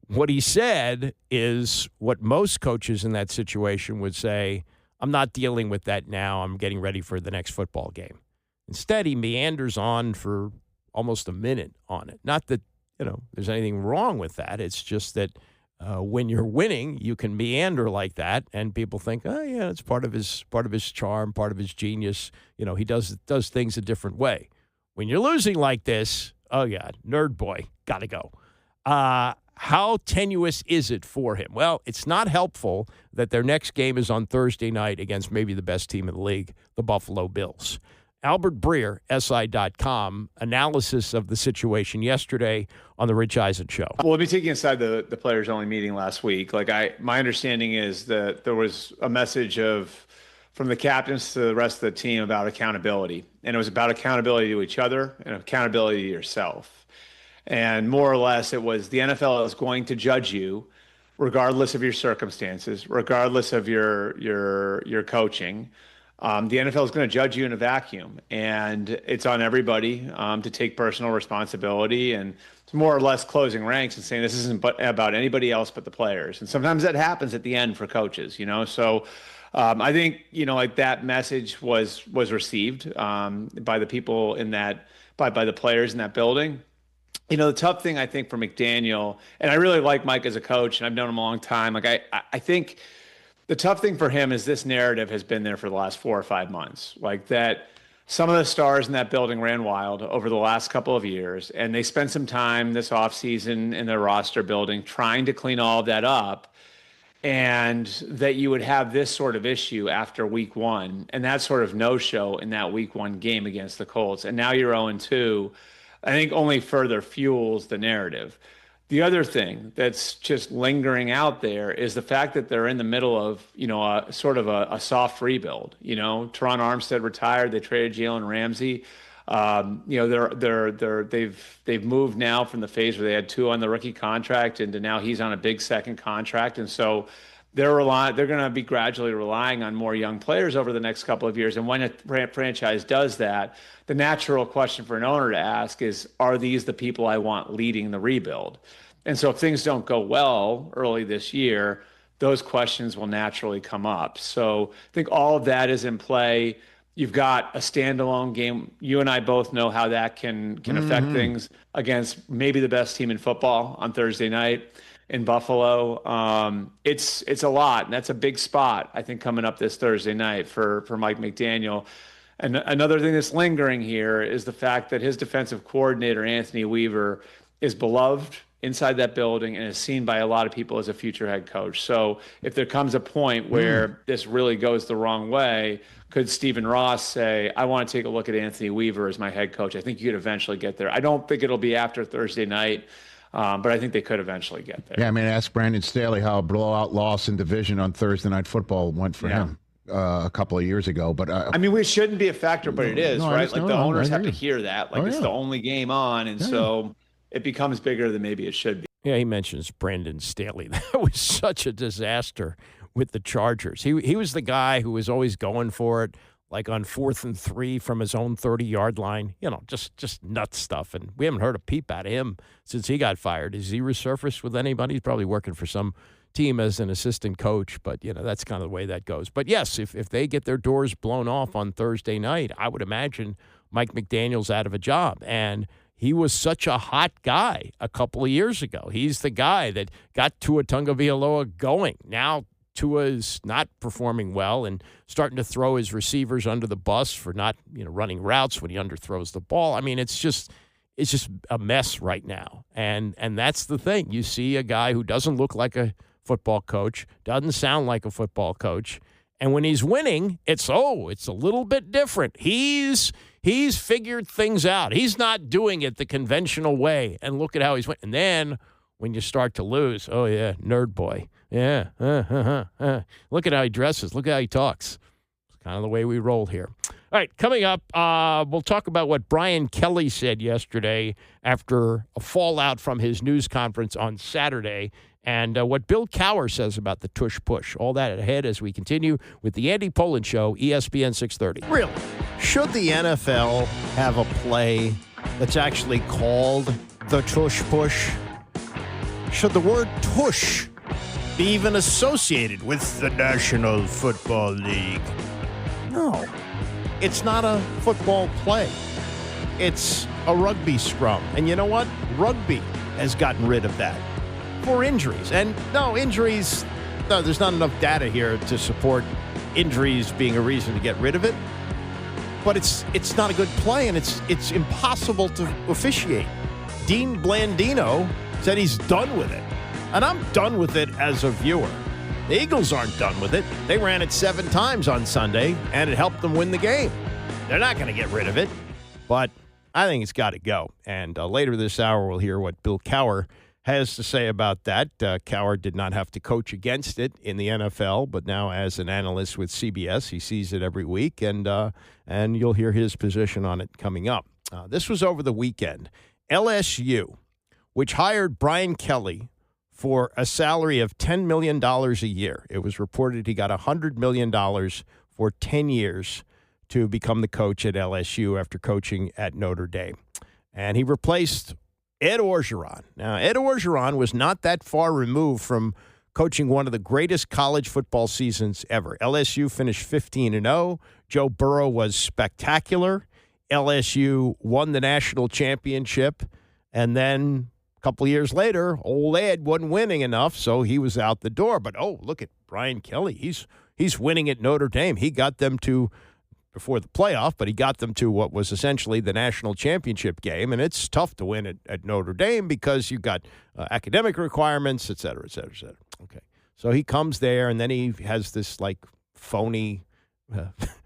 What he said is what most coaches in that situation would say, I'm not dealing with that now. I'm getting ready for the next football game. Instead, he meanders on for almost a minute on it. Not that there's anything wrong with that. It's just that when you're winning, you can meander like that, and people think, oh yeah, it's part of his charm, part of his genius. He does things a different way. When you're losing like this, oh yeah, Nerd Boy, gotta go. How tenuous is it for him? Well, it's not helpful that their next game is on Thursday night against maybe the best team in the league, the Buffalo Bills. Albert Breer, SI.com, analysis of the situation yesterday on the Rich Eisen Show. Well, let me take you inside the players-only meeting last week. My understanding is that there was a message from the captains to the rest of the team about accountability. And it was about accountability to each other and accountability to yourself. And more or less, it was the NFL is going to judge you regardless of your circumstances, regardless of your coaching. The NFL is going to judge you in a vacuum, and it's on everybody to take personal responsibility, and it's more or less closing ranks and saying this isn't about anybody else but the players. And sometimes that happens at the end for coaches, So I think that message was received by the people in that by the players in that building. The tough thing I think for McDaniel, and I really like Mike as a coach, and I've known him a long time. I think the tough thing for him is this narrative has been there for the last 4 or 5 months. That some of the stars in that building ran wild over the last couple of years, and they spent some time this offseason in their roster building trying to clean all of that up, and that you would have this sort of issue after week 1, and that sort of no-show in that week 1 game against the Colts, and now you're 0-2, I think only further fuels the narrative. The other thing that's just lingering out there is the fact that they're in the middle of, a sort of a soft rebuild. Teron Armstead retired. They traded Jalen Ramsey. They've moved now from the phase where they had 2 on the rookie contract into now he's on a big second contract, and so they're going to be gradually relying on more young players over the next couple of years. And when a franchise does that, the natural question for an owner to ask is, are these the people I want leading the rebuild? And so if things don't go well early this year, those questions will naturally come up. So I think all of that is in play. You've got a standalone game. You and I both know how that can affect things against maybe the best team in football on Thursday night in Buffalo. It's a lot, and that's a big spot, I think, coming up this Thursday night for Mike McDaniel. And another thing that's lingering here is the fact that his defensive coordinator, Anthony Weaver, is beloved inside that building and is seen by a lot of people as a future head coach. So if there comes a point where this really goes the wrong way, could Stephen Ross say, I want to take a look at Anthony Weaver as my head coach? I think you could eventually get there. I don't think it'll be after Thursday night, but I think they could eventually get there. Yeah, ask Brandon Staley how a blowout loss in division on Thursday Night Football went for him a couple of years ago. But we shouldn't be a factor, but it is, right? The owners have to hear that. It's the only game on, and so it becomes bigger than maybe it should be. Yeah, he mentions Brandon Staley. That was such a disaster with the Chargers. He was the guy who was always going for it, like on 4th and 3 from his own 30-yard line. Just nuts stuff. And we haven't heard a peep out of him since he got fired. Has he resurfaced with anybody? He's probably working for some team as an assistant coach, but that's kind of the way that goes. But yes, if they get their doors blown off on Thursday night, I would imagine Mike McDaniel's out of a job. And he was such a hot guy a couple of years ago. He's the guy that got Tua Tagovailoa going. Now Tua's not performing well and starting to throw his receivers under the bus for not running routes when he underthrows the ball. It's just a mess right now. And that's the thing. You see a guy who doesn't look like a football coach, doesn't sound like a football coach, and when he's winning, it's a little bit different. He's figured things out. He's not doing it the conventional way. And look at how he's winning. And then when you start to lose, oh yeah, nerd boy. Yeah. Look at how he dresses. Look at how he talks. It's kind of the way we roll here. All right, coming up, we'll talk about what Brian Kelly said yesterday after a fallout from his news conference on Saturday, and what Bill Cowher says about the tush push. All that ahead as we continue with the Andy Pollin Show, ESPN 630. Really? Should the NFL have a play that's actually called the tush push? Should the word tush be even associated with the National Football League? No. It's not a football play. It's a rugby scrum. And you know what? Rugby has gotten rid of that for injuries. And there's not enough data here to support injuries being a reason to get rid of it. But it's not a good play, and it's impossible to officiate. Dean Blandino said he's done with it. And I'm done with it as a viewer. The Eagles aren't done with it. They ran it 7 times on Sunday, and it helped them win the game. They're not going to get rid of it, but I think it's got to go. And later this hour, we'll hear what Bill Cowher has to say about that. Cowher did not have to coach against it in the NFL, but now as an analyst with CBS, he sees it every week, and you'll hear his position on it coming up. This was over the weekend. LSU, which hired Brian Kelly for a salary of $10 million a year. It was reported he got $100 million for 10 years to become the coach at LSU after coaching at Notre Dame. And he replaced Ed Orgeron. Now, Ed Orgeron was not that far removed from coaching one of the greatest college football seasons ever. LSU finished 15-0. Joe Burrow was spectacular. LSU won the national championship. And then a couple of years later, old Ed wasn't winning enough, so he was out the door. But, look at Brian Kelly. He's winning at Notre Dame. He got them to, before the playoff, but he got them to what was essentially the national championship game. And it's tough to win at Notre Dame because you've got academic requirements, et cetera, et cetera, et cetera. Okay. So he comes there, and then he has this, phony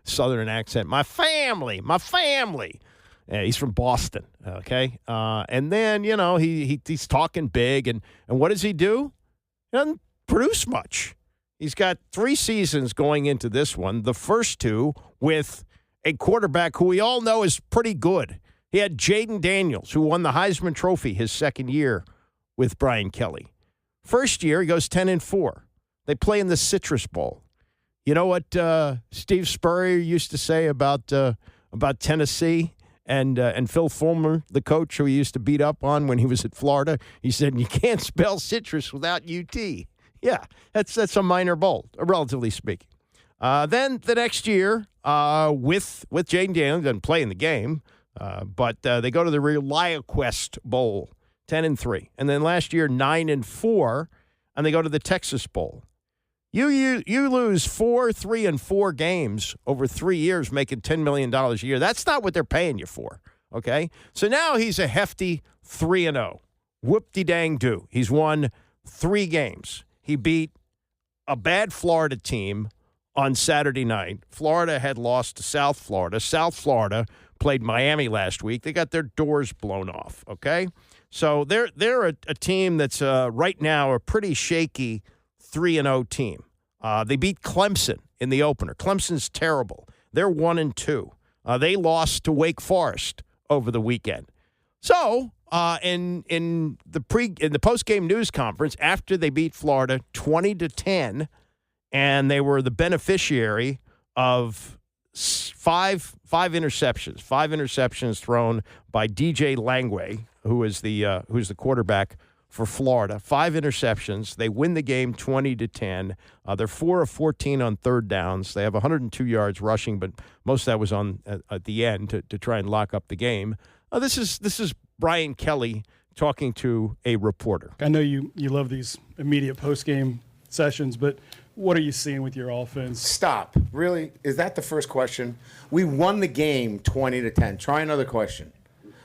Southern accent. My family. He's from Boston, okay? And then, he's talking big, and what does he do? He doesn't produce much. He's got 3 seasons going into this one, the first 2 with a quarterback who we all know is pretty good. He had Jayden Daniels, who won the Heisman Trophy his second year with Brian Kelly. First year, he goes 10-4. They play in the Citrus Bowl. You know what Steve Spurrier used to say about Tennessee and Phil Fulmer, the coach who he used to beat up on when he was at Florida? He said, you can't spell citrus without UT. Yeah, that's a minor bowl, relatively speaking. Then the next year, with Jayden Daniels, doesn't play in the game, but they go to the ReliaQuest Bowl, 10-3. And then last year, 9-4, and they go to the Texas Bowl. You lose 4, 3, and 4 games over 3 years, making $10 million a year. That's not what they're paying you for, okay? So now he's a hefty 3-0. Whoop-de-dang-do. He's won 3 games. He beat a bad Florida team on Saturday night. Florida had lost to South Florida. South Florida played Miami last week. They got their doors blown off, okay? So they're a team that's right now a pretty shaky 3-0 team. They beat Clemson in the opener. Clemson's terrible. They're 1-2. They lost to Wake Forest over the weekend. So in the post-game news conference after they beat Florida 20-10, and they were the beneficiary of five interceptions thrown by DJ Langway, who's the quarterback for Florida. 5 interceptions. They win the game 20-10. They're 4 of 14 on third downs. They have 102 yards rushing, but most of that was on at the end to try and lock up the game. This is Brian Kelly talking to a reporter. I know you love these immediate post-game sessions, but what are you seeing with your offense? Stop. Really? Is that the first question? We won the game 20-10. Try another question.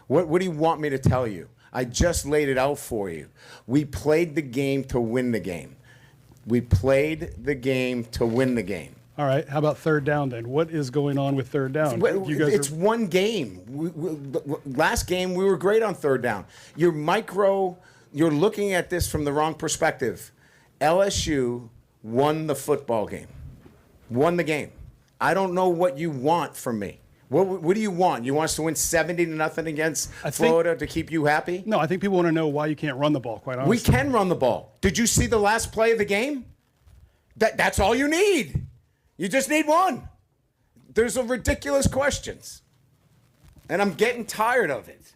What do you want me to tell you? I just laid it out for you. We played the game to win the game. We played the game to win the game. All right. How about third down then? What is going on with third down? It's one game. Last game, we were great on third down. You're looking at this from the wrong perspective. LSU won the football game. Won the game. I don't know what you want from me. What do you want? You want us to win 70-0 against Florida to keep you happy? No, I think people want to know why you can't run the ball, quite honestly. We can run the ball. Did you see the last play of the game? That's all you need. You just need one. There's ridiculous questions. And I'm getting tired of it.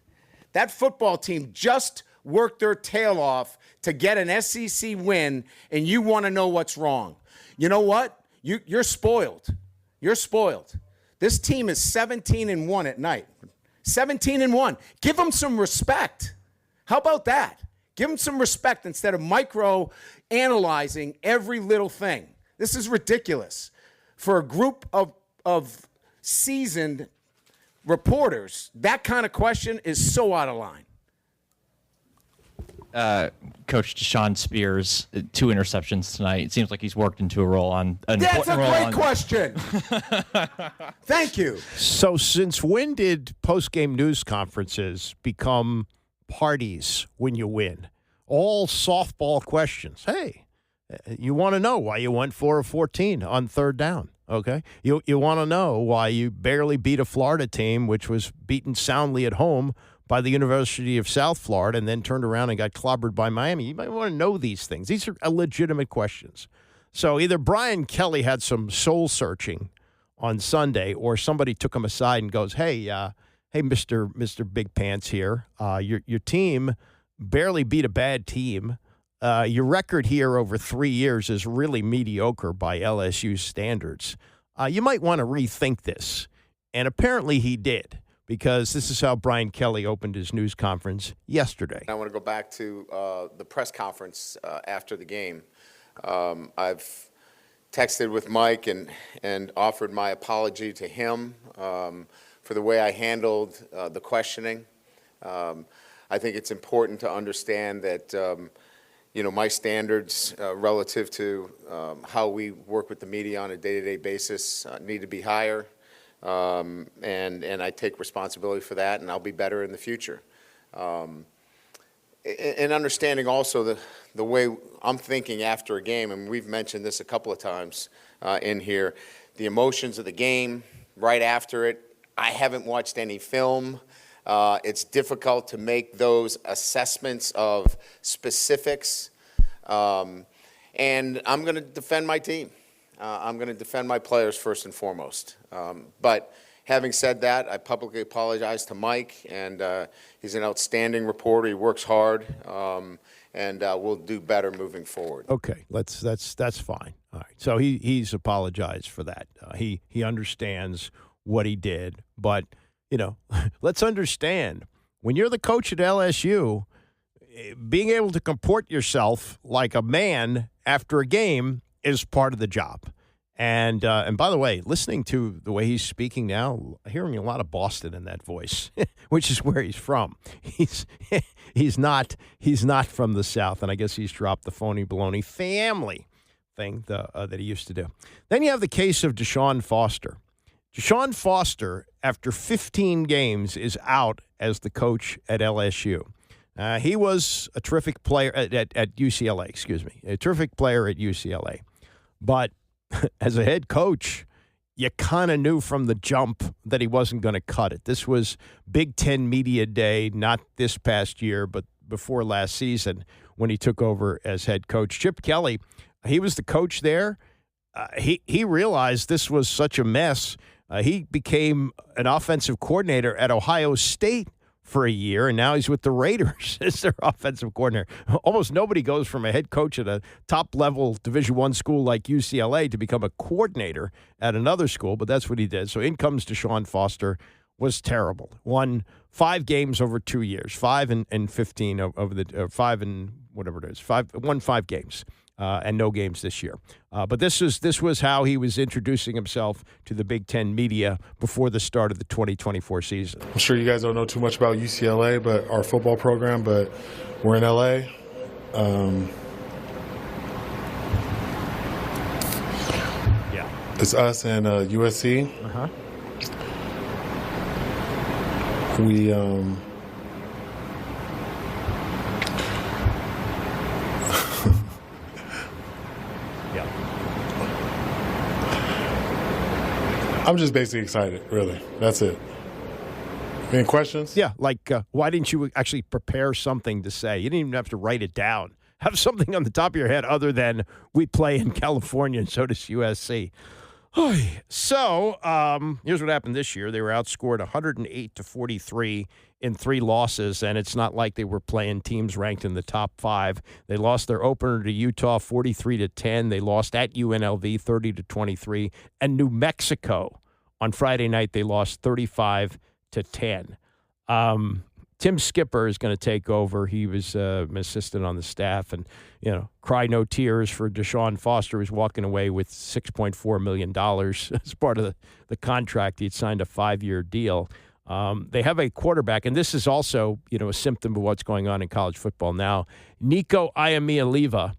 That football team just worked their tail off to get an SEC win, and you want to know what's wrong. You know what? You're spoiled. You're spoiled. This team is 17-1 at night. 17-1. Give them some respect. How about that? Give them some respect instead of micro-analyzing every little thing. This is ridiculous. For a group of seasoned reporters, that kind of question is so out of line. Coach Deshaun Spears, 2 interceptions tonight. It seems like he's worked into a role on an That's a important role great question. Thank you. So since when did post-game news conferences become parties when you win? All softball questions. Hey, you want to know why you went 4 of 14 on third down, okay? You want to know why you barely beat a Florida team, which was beaten soundly at home by the University of South Florida and then turned around and got clobbered by Miami. You might want to know these things. These are legitimate questions. So either Brian Kelly had some soul-searching on Sunday or somebody took him aside and goes, hey, Mr. Big Pants here, your team barely beat a bad team. Your record here over 3 years is really mediocre by LSU standards. You might want to rethink this. And apparently he did, because this is how Brian Kelly opened his news conference yesterday. I want to go back to the press conference after the game. I've texted with Mike and offered my apology to him for the way I handled the questioning. I think it's important to understand that my standards relative to how we work with the media on a day-to-day basis need to be higher. And I take responsibility for that, and I'll be better in the future. And understanding also the way I'm thinking after a game, and we've mentioned this a couple of times in here, the emotions of the game right after it. I haven't watched any film. It's difficult to make those assessments of specifics. And I'm going to defend my team. I'm going to defend my players first and foremost. But having said that, I publicly apologize to Mike, and he's an outstanding reporter. He works hard, and we'll do better moving forward. Okay, that's fine. All right, so he's apologized for that. He understands what he did, but let's understand, when you're the coach at LSU, being able to comport yourself like a man after a game is part of the job. And by the way, listening to the way he's speaking now, hearing a lot of Boston in that voice, which is where he's from. He's not from the South, and I guess he's dropped the phony baloney family thing that he used to do. Then you have the case of Deshaun Foster. Deshaun Foster, after 15 games, is out as the coach at LSU. He was a terrific player at UCLA, a terrific player at UCLA. But as a head coach, you kind of knew from the jump that he wasn't going to cut it. This was Big Ten Media Day, not this past year, but before last season when he took over as head coach. Chip Kelly, he was the coach there. He realized this was such a mess. He became an offensive coordinator at Ohio State for a year, and now he's with the Raiders as their offensive coordinator. Almost nobody goes from a head coach at a top-level Division I school like UCLA to become a coordinator at another school, but that's what he did. So in comes Deshaun Foster, was terrible. Won 5 games over 2 years, 5 and 15 over the 5 and whatever it is. Won 5 games. And no games this year. But this was how he was introducing himself to the Big Ten media before the start of the 2024 season. I'm sure you guys don't know too much about UCLA, but our football program, but we're in LA. Yeah. It's us and USC. Uh-huh. We I'm just basically excited, really. That's it. Any questions? Yeah, like why didn't you actually prepare something to say? You didn't even have to write it down. Have something on the top of your head other than we play in California and so does USC. So here's what happened this year. They were outscored 108-43 in 3 losses, and it's not like they were playing teams ranked in the top 5. They lost their opener to Utah 43-10. They lost at UNLV 30-23, and New Mexico on Friday night they lost 35-10. Tim Skipper is going to take over. He was an assistant on the staff, and cry no tears for Deshaun Foster, who's walking away with $6.4 million as part of the contract. He'd signed a 5-year deal. They have a quarterback, and this is also, a symptom of what's going on in college football now. Nico Iamaleava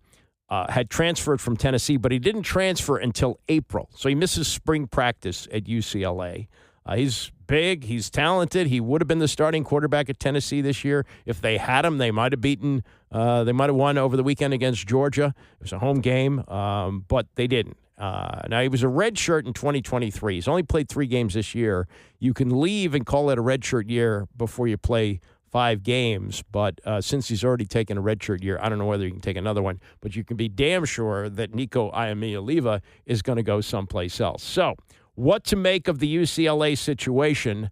had transferred from Tennessee, but he didn't transfer until April. So he misses spring practice at UCLA. He's big. He's talented. He would have been the starting quarterback at Tennessee this year. If they had him, they might have beaten. They might have won over the weekend against Georgia. It was a home game, but they didn't. Now, he was a redshirt in 2023. He's only played 3 games this year. You can leave and call it a redshirt year before you play 5 games, but since he's already taken a redshirt year, I don't know whether he can take another one, but you can be damn sure that Nico Iamaleava is going to go someplace else. So, what to make of the UCLA situation?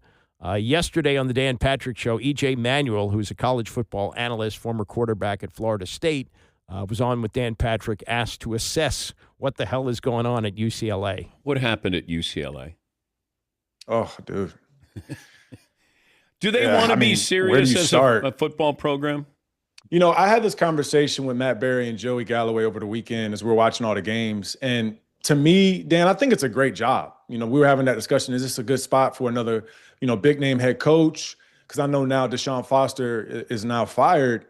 Yesterday on the Dan Patrick Show, E.J. Manuel, who's a college football analyst, former quarterback at Florida State, was on with Dan Patrick, asked to assess what the hell is going on at UCLA. What happened at UCLA? Oh, dude. Do they want to be serious as a football program? I had this conversation with Matt Berry and Joey Galloway over the weekend as we were watching all the games. And to me, Dan, I think it's a great job. We were having that discussion. Is this a good spot for another, big name head coach? Because I know now Deshaun Foster is now fired.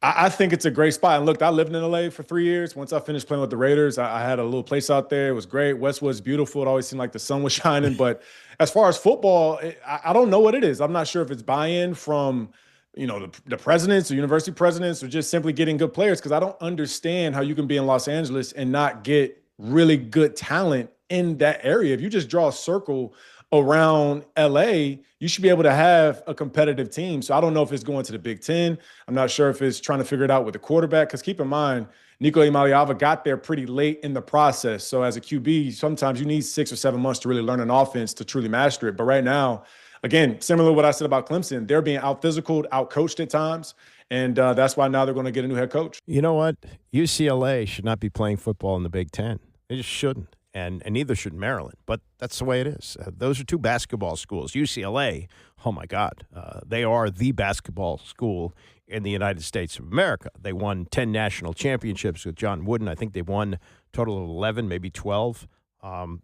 I think it's a great spot. And look, I lived in LA for 3 years. Once I finished playing with the Raiders, I had a little place out there. It was great. Westwood's beautiful. It always seemed like the sun was shining. But as far as football, I don't know what it is. I'm not sure if it's buy-in from, the presidents or university presidents or just simply getting good players, because I don't understand how you can be in Los Angeles and not get really good talent in that area. If you just draw a circle around LA, you should be able to have a competitive team. So I don't know if it's going to the Big Ten. I'm not sure if it's trying to figure it out with the quarterback, because keep in mind, Nico Iamaleava got there pretty late in the process. So as a QB, sometimes you need 6 or 7 months to really learn an offense to truly master it. But right now, again, similar to what I said about Clemson, they're being out-physicaled, out-coached at times. And that's why now they're going to get a new head coach. You know what? UCLA should not be playing football in the Big Ten. They just shouldn't. And neither should Maryland. But that's the way it is. Those are 2 basketball schools. UCLA, oh, my God, they are the basketball school in the United States of America. They won 10 national championships with John Wooden. I think they won a total of 11, maybe 12. So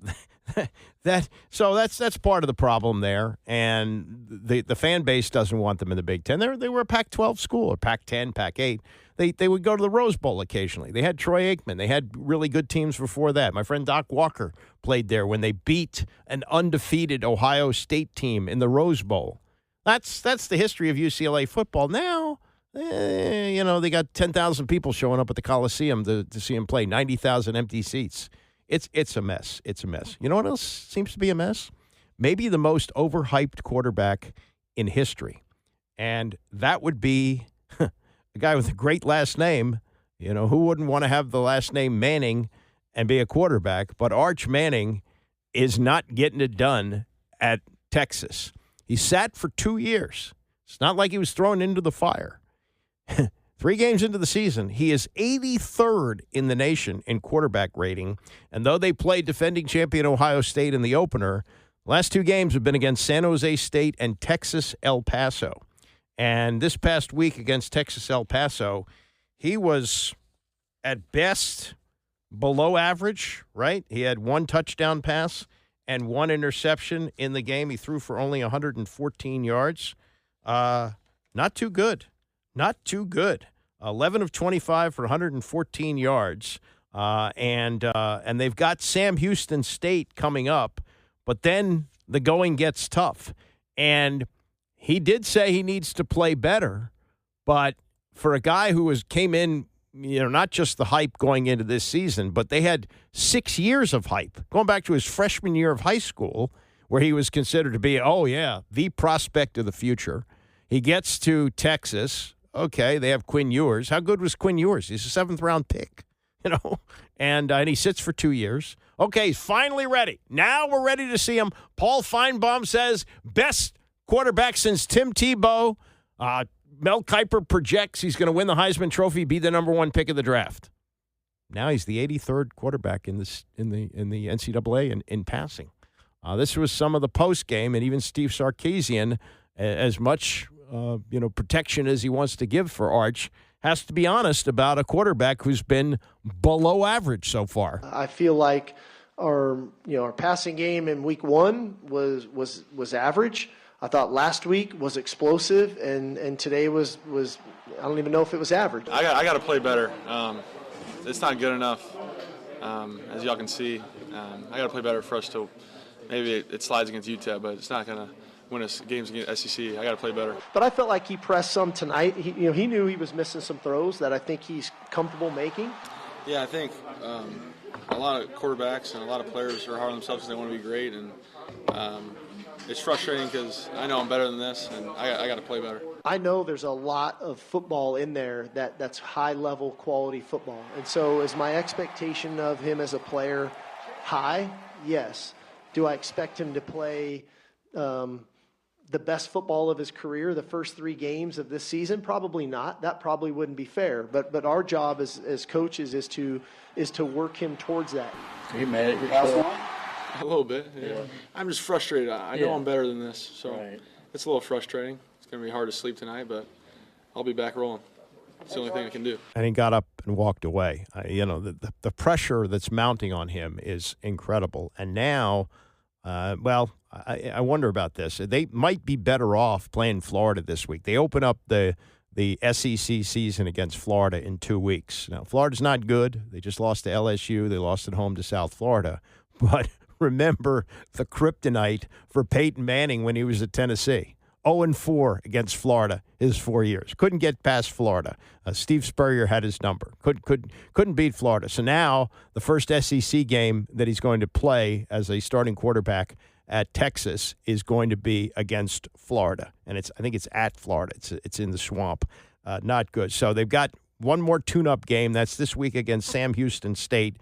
that's part of the problem there. And the fan base doesn't want them in the Big Ten. They were a Pac-12 school, or Pac-10, Pac-8. They would go to the Rose Bowl occasionally. They had Troy Aikman. They had really good teams before that. My friend Doc Walker played there when they beat an undefeated Ohio State team in the Rose Bowl. That's the history of UCLA football. Now, they got 10,000 people showing up at the Coliseum to see them play, 90,000 empty seats. It's a mess. It's a mess. You know what else seems to be a mess? Maybe the most overhyped quarterback in history. And that would be a guy with a great last name. Who wouldn't want to have the last name Manning and be a quarterback? But Arch Manning is not getting it done at Texas. He sat for 2 years. It's not like he was thrown into the fire. 3 games into the season, he is 83rd in the nation in quarterback rating. And though they played defending champion Ohio State in the opener, last 2 games have been against San Jose State and Texas El Paso. And this past week against Texas El Paso, he was at best below average, right? He had 1 touchdown pass and 1 interception in the game. He threw for only 114 yards. Not too good. Not too good. 11 of 25 for 114 yards. And they've got Sam Houston State coming up, but then the going gets tough. And he did say he needs to play better, but for a guy who came in, not just the hype going into this season, but they had 6 years of hype, going back to his freshman year of high school, where he was considered to be, the prospect of the future. He gets to Texas. Okay, they have Quinn Ewers. How good was Quinn Ewers? He's a 7th-round pick, and he sits for 2 years. Okay, he's finally ready. Now we're ready to see him. Paul Feinbaum says best quarterback since Tim Tebow. Mel Kiper projects he's going to win the Heisman Trophy, be the number 1 pick of the draft. Now he's the 83rd quarterback in the NCAA in passing. This was some of the post game, and even Steve Sarkisian, as much protection as he wants to give for Arch, has to be honest about a quarterback who's been below average so far. I feel like our passing game in week 1 was average. I thought last week was explosive, and today was I don't even know if it was average. I got to play better. It's not good enough, as y'all can see. I got to play better for us to maybe it slides against UTEP, but it's not going to win us games against SEC. I got to play better. But I felt like he pressed some tonight. He knew he was missing some throws that I think he's comfortable making. Yeah, I think a lot of quarterbacks and a lot of players are hard on themselves because they want to be great, and it's frustrating because I know I'm better than this, and I got to play better. I know there's a lot of football in there that's high-level quality football. And so is my expectation of him as a player high? Yes. Do I expect him to play the best football of his career the first 3 games of this season? Probably not. That probably wouldn't be fair. But our job as coaches is to work him towards that. Are you mad at yourself? A little bit, yeah. I'm just frustrated. I know I'm better than this, so it's a little frustrating. It's going to be hard to sleep tonight, but I'll be back rolling. It's the only thing I can do. And he got up and walked away. The pressure that's mounting on him is incredible. And now, I wonder about this. They might be better off playing Florida this week. They open up the SEC season against Florida in 2 weeks. Now, Florida's not good. They just lost to LSU. They lost at home to South Florida. But remember the kryptonite for Peyton Manning when he was at Tennessee. 0-4 against Florida his 4 years. Couldn't get past Florida. Steve Spurrier had his number. Couldn't beat Florida. So now the first SEC game that he's going to play as a starting quarterback at Texas is going to be against Florida. And I think it's at Florida. It's in the swamp. Not good. So they've got one more tune-up game. That's this week against Sam Houston State.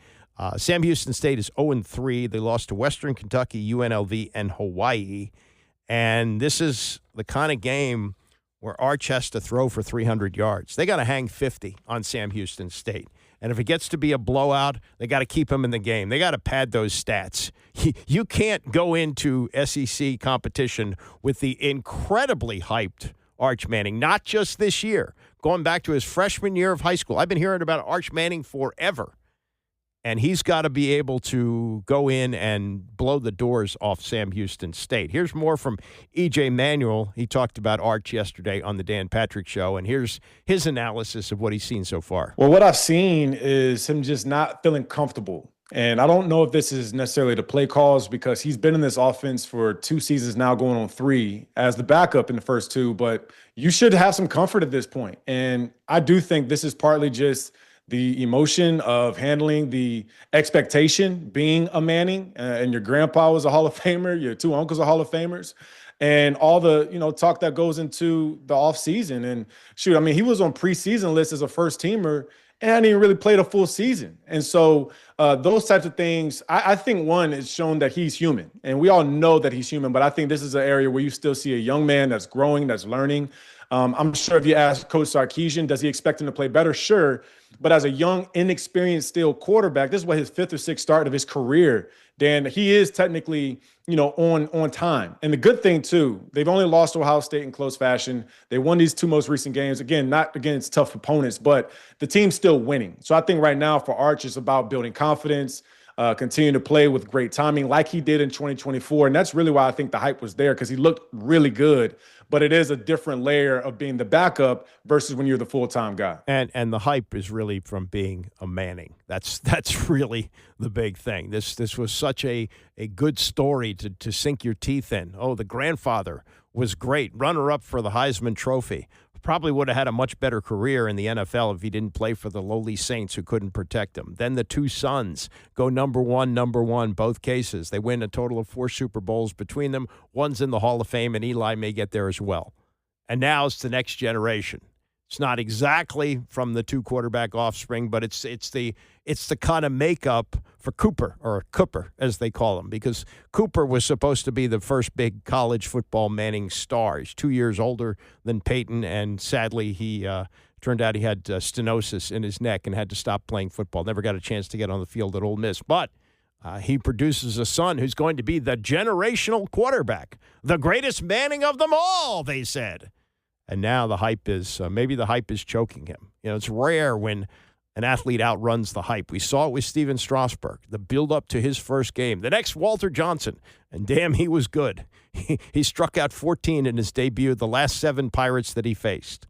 Sam Houston State is 0-3. They lost to Western Kentucky, UNLV, and Hawaii. And this is the kind of game where Arch has to throw for 300 yards. They got to hang 50 on Sam Houston State. And if it gets to be a blowout, they got to keep him in the game. They got to pad those stats. You can't go into SEC competition with the incredibly hyped Arch Manning, not just this year, going back to his freshman year of high school. I've been hearing about Arch Manning forever. And he's got to be able to go in and blow the doors off Sam Houston State. Here's more from E.J. Manuel. He talked about Arch yesterday on the Dan Patrick Show, and here's his analysis of what he's seen so far. Well, what I've seen is him just not feeling comfortable. And I don't know if this is necessarily the play calls because he's been in this offense for 2 seasons now, going on 3 as the backup in the first 2. But you should have some comfort at this point. And I do think this is partly just the emotion of handling the expectation, being a Manning, and your grandpa was a Hall of Famer, your 2 uncles are Hall of Famers, and all the talk that goes into the offseason. And shoot, I mean, he was on preseason lists as a first teamer and hadn't even really played a full season. And so those types of things, I think one is shown that he's human, and we all know that he's human. But I think this is an area where you still see a young man that's growing, that's learning. I'm sure if you ask Coach Sarkisian, does he expect him to play better? Sure. But as a young, inexperienced still quarterback, this is what his 5th or 6th start of his career, Dan, he is technically, on time. And the good thing, too, they've only lost to Ohio State in close fashion. They won these 2 most recent games. Again, not against tough opponents, but the team's still winning. So I think right now for Arch, it's about building confidence, continuing to play with great timing like he did in 2024. And that's really why I think the hype was there, because he looked really good. But it is a different layer of being the backup versus when you're the full-time guy. And the hype is really from being a Manning. That's really the big thing. This was such a good story to sink your teeth in. Oh, the grandfather was great. Runner-up for the Heisman Trophy. Probably would have had a much better career in the NFL if he didn't play for the lowly Saints who couldn't protect him. Then the 2 sons go number one, both cases. They win a total of 4 Super Bowls between them. One's in the Hall of Fame, and Eli may get there as well. And now it's the next generation. It's not exactly from the 2 quarterback offspring, but it's the kind of makeup for Cooper, or Cooper as they call him, because Cooper was supposed to be the first big college football Manning star. He's 2 years older than Peyton, and sadly he turned out he had stenosis in his neck and had to stop playing football. Never got a chance to get on the field at Ole Miss, but he produces a son who's going to be the generational quarterback, the greatest Manning of them all, they said. And now the hype is, maybe the hype is choking him. It's rare when an athlete outruns the hype. We saw it with Steven Strasburg, the build-up to his first game. The next Walter Johnson, and damn, he was good. He struck out 14 in his debut, the last 7 Pirates that he faced.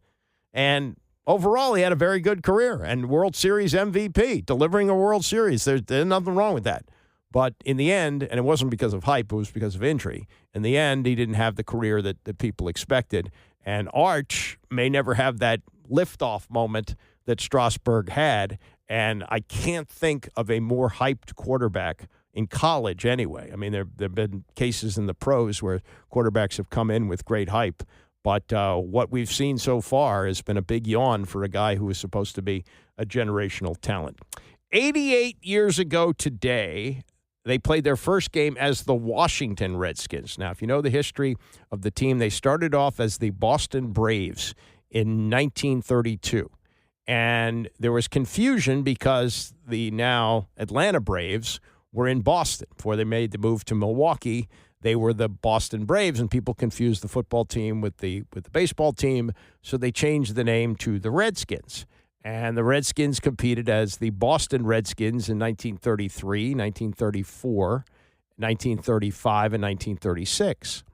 And overall, he had a very good career and World Series MVP, delivering a World Series. There's nothing wrong with that. But in the end, and it wasn't because of hype, it was because of injury. In the end, he didn't have the career that people expected. And Arch may never have that liftoff moment that Strasburg had. And I can't think of a more hyped quarterback in college anyway. I mean, there have been cases in the pros where quarterbacks have come in with great hype. But what we've seen so far has been a big yawn for a guy who was supposed to be a generational talent. 88 years ago today, they played their first game as the Washington Redskins. Now, if you know the history of the team, they started off as the Boston Braves in 1932. And there was confusion because the now Atlanta Braves were in Boston. Before they made the move to Milwaukee, they were the Boston Braves, and people confused the football team with the baseball team, so they changed the name to the Redskins. And the Redskins competed as the Boston Redskins in 1933, 1934, 1935, and 1936.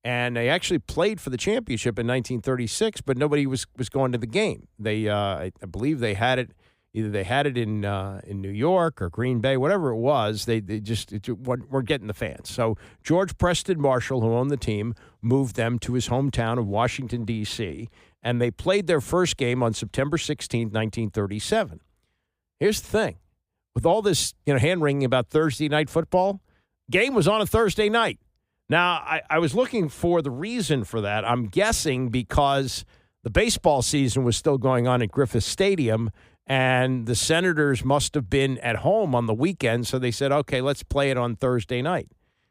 And they actually played for the championship in 1936, but nobody was going to the game. They, I believe they had it, either they had it in New York or Green Bay, whatever it was, they just weren't getting the fans. So George Preston Marshall, who owned the team, moved them to his hometown of Washington, D.C., and they played their first game on September 16, 1937. Here's the thing. With all this hand-wringing about Thursday night football, game was on a Thursday night. Now, I was looking for the reason for that. I'm guessing because the baseball season was still going on at Griffith Stadium, and the Senators must have been at home on the weekend, so they said, okay, let's play it on Thursday night.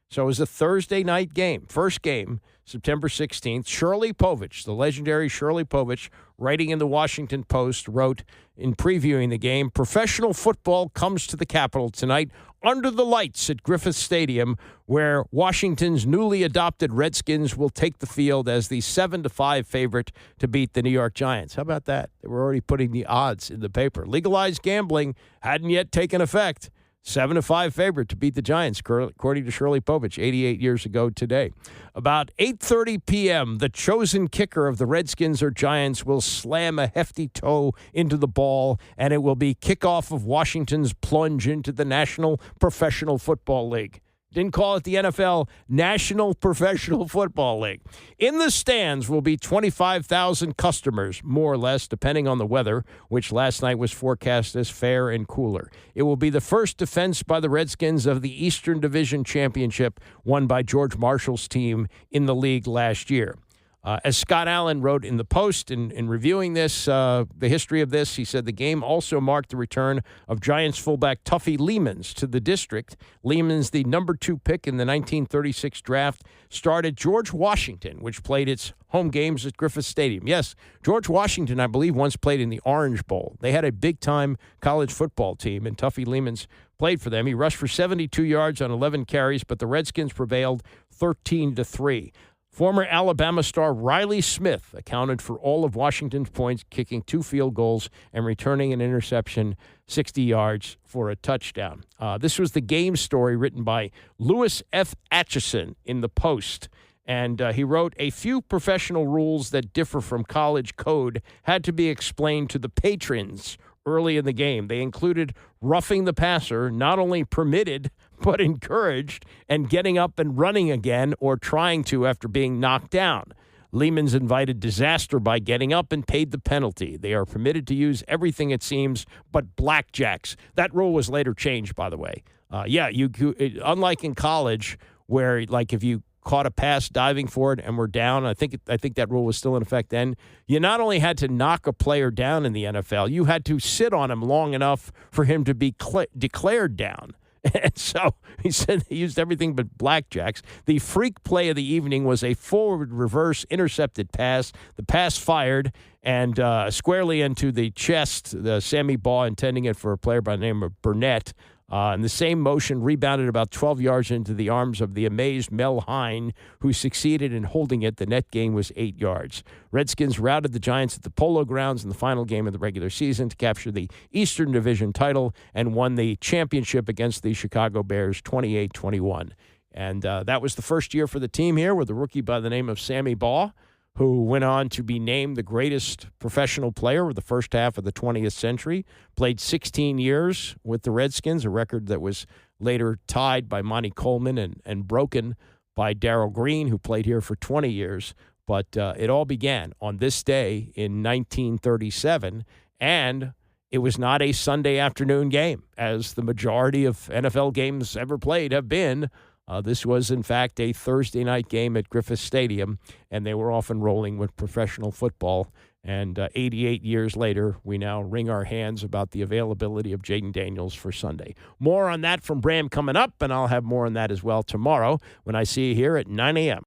So it was a Thursday night game. First game, September 16th. Shirley Povich, the legendary Shirley Povich, writing in the Washington Post, wrote in previewing the game, professional football comes to the Capitol tonight under the lights at Griffith Stadium, where Washington's newly adopted Redskins will take the field as the 7-5 favorite to beat the New York Giants. How about that? They were already putting the odds in the paper. Legalized gambling hadn't yet taken effect. 7-5 favorite to beat the Giants, according to Shirley Povich, 88 years ago today. About 8:30 p.m., the chosen kicker of the Redskins or Giants will slam a hefty toe into the ball, and it will be kickoff of Washington's plunge into the National Professional Football League. Didn't call it the NFL, National Professional Football League. In the stands will be 25,000 customers, more or less, depending on the weather, which last night was forecast as fair and cooler. It will be the first defense by the Redskins of the Eastern Division Championship won by George Marshall's team in the league last year. As Scott Allen wrote in the Post in reviewing this, the history of this, he said the game also marked the return of Giants fullback Tuffy Leemans to the district. Leemans, the number 2 pick in the 1936 draft, started George Washington, which played its home games at Griffith Stadium. Yes, George Washington, I believe, once played in the Orange Bowl. They had a big-time college football team, and Tuffy Leemans played for them. He rushed for 72 yards on 11 carries, but the Redskins prevailed 13-3. Former Alabama star Riley Smith accounted for all of Washington's points, kicking 2 field goals and returning an interception 60 yards for a touchdown. This was the game story written by Louis F. Atchison in the Post. And he wrote, a few professional rules that differ from college code had to be explained to the patrons early in the game. They included roughing the passer, not only permitted, but encouraged, and getting up and running again or trying to after being knocked down. Leemans invited disaster by getting up and paid the penalty. They are permitted to use everything, it seems, but blackjacks. That rule was later changed, by the way. Unlike in college, where like if you caught a pass diving for it and were down, I think that rule was still in effect then. You not only had to knock a player down in the NFL, you had to sit on him long enough for him to be declared down. And so he said they used everything but blackjacks. The freak play of the evening was a forward-reverse intercepted pass. The pass fired and squarely into the chest, the Sammy Baugh intending it for a player by the name of Burnett. And the same motion rebounded about 12 yards into the arms of the amazed Mel Hine, who succeeded in holding it. The net gain was 8 yards. Redskins routed the Giants at the Polo Grounds in the final game of the regular season to capture the Eastern Division title and won the championship against the Chicago Bears 28-21 And that was the first year for the team here with a rookie by the name of Sammy Baugh, who went on to be named the greatest professional player of the first half of the 20th century, played 16 years with the Redskins, a record that was later tied by Monty Coleman and broken by Darrell Green, who played here for 20 years. But it all began on this day in 1937, and it was not a Sunday afternoon game, as the majority of NFL games ever played have been. This was, in fact, a Thursday night game at Griffith Stadium, and they were often rolling with professional football. And 88 years later, we now wring our hands about the availability of Jayden Daniels for Sunday. More on that from Bram coming up, and I'll have more on that as well tomorrow when I see you here at 9 a.m.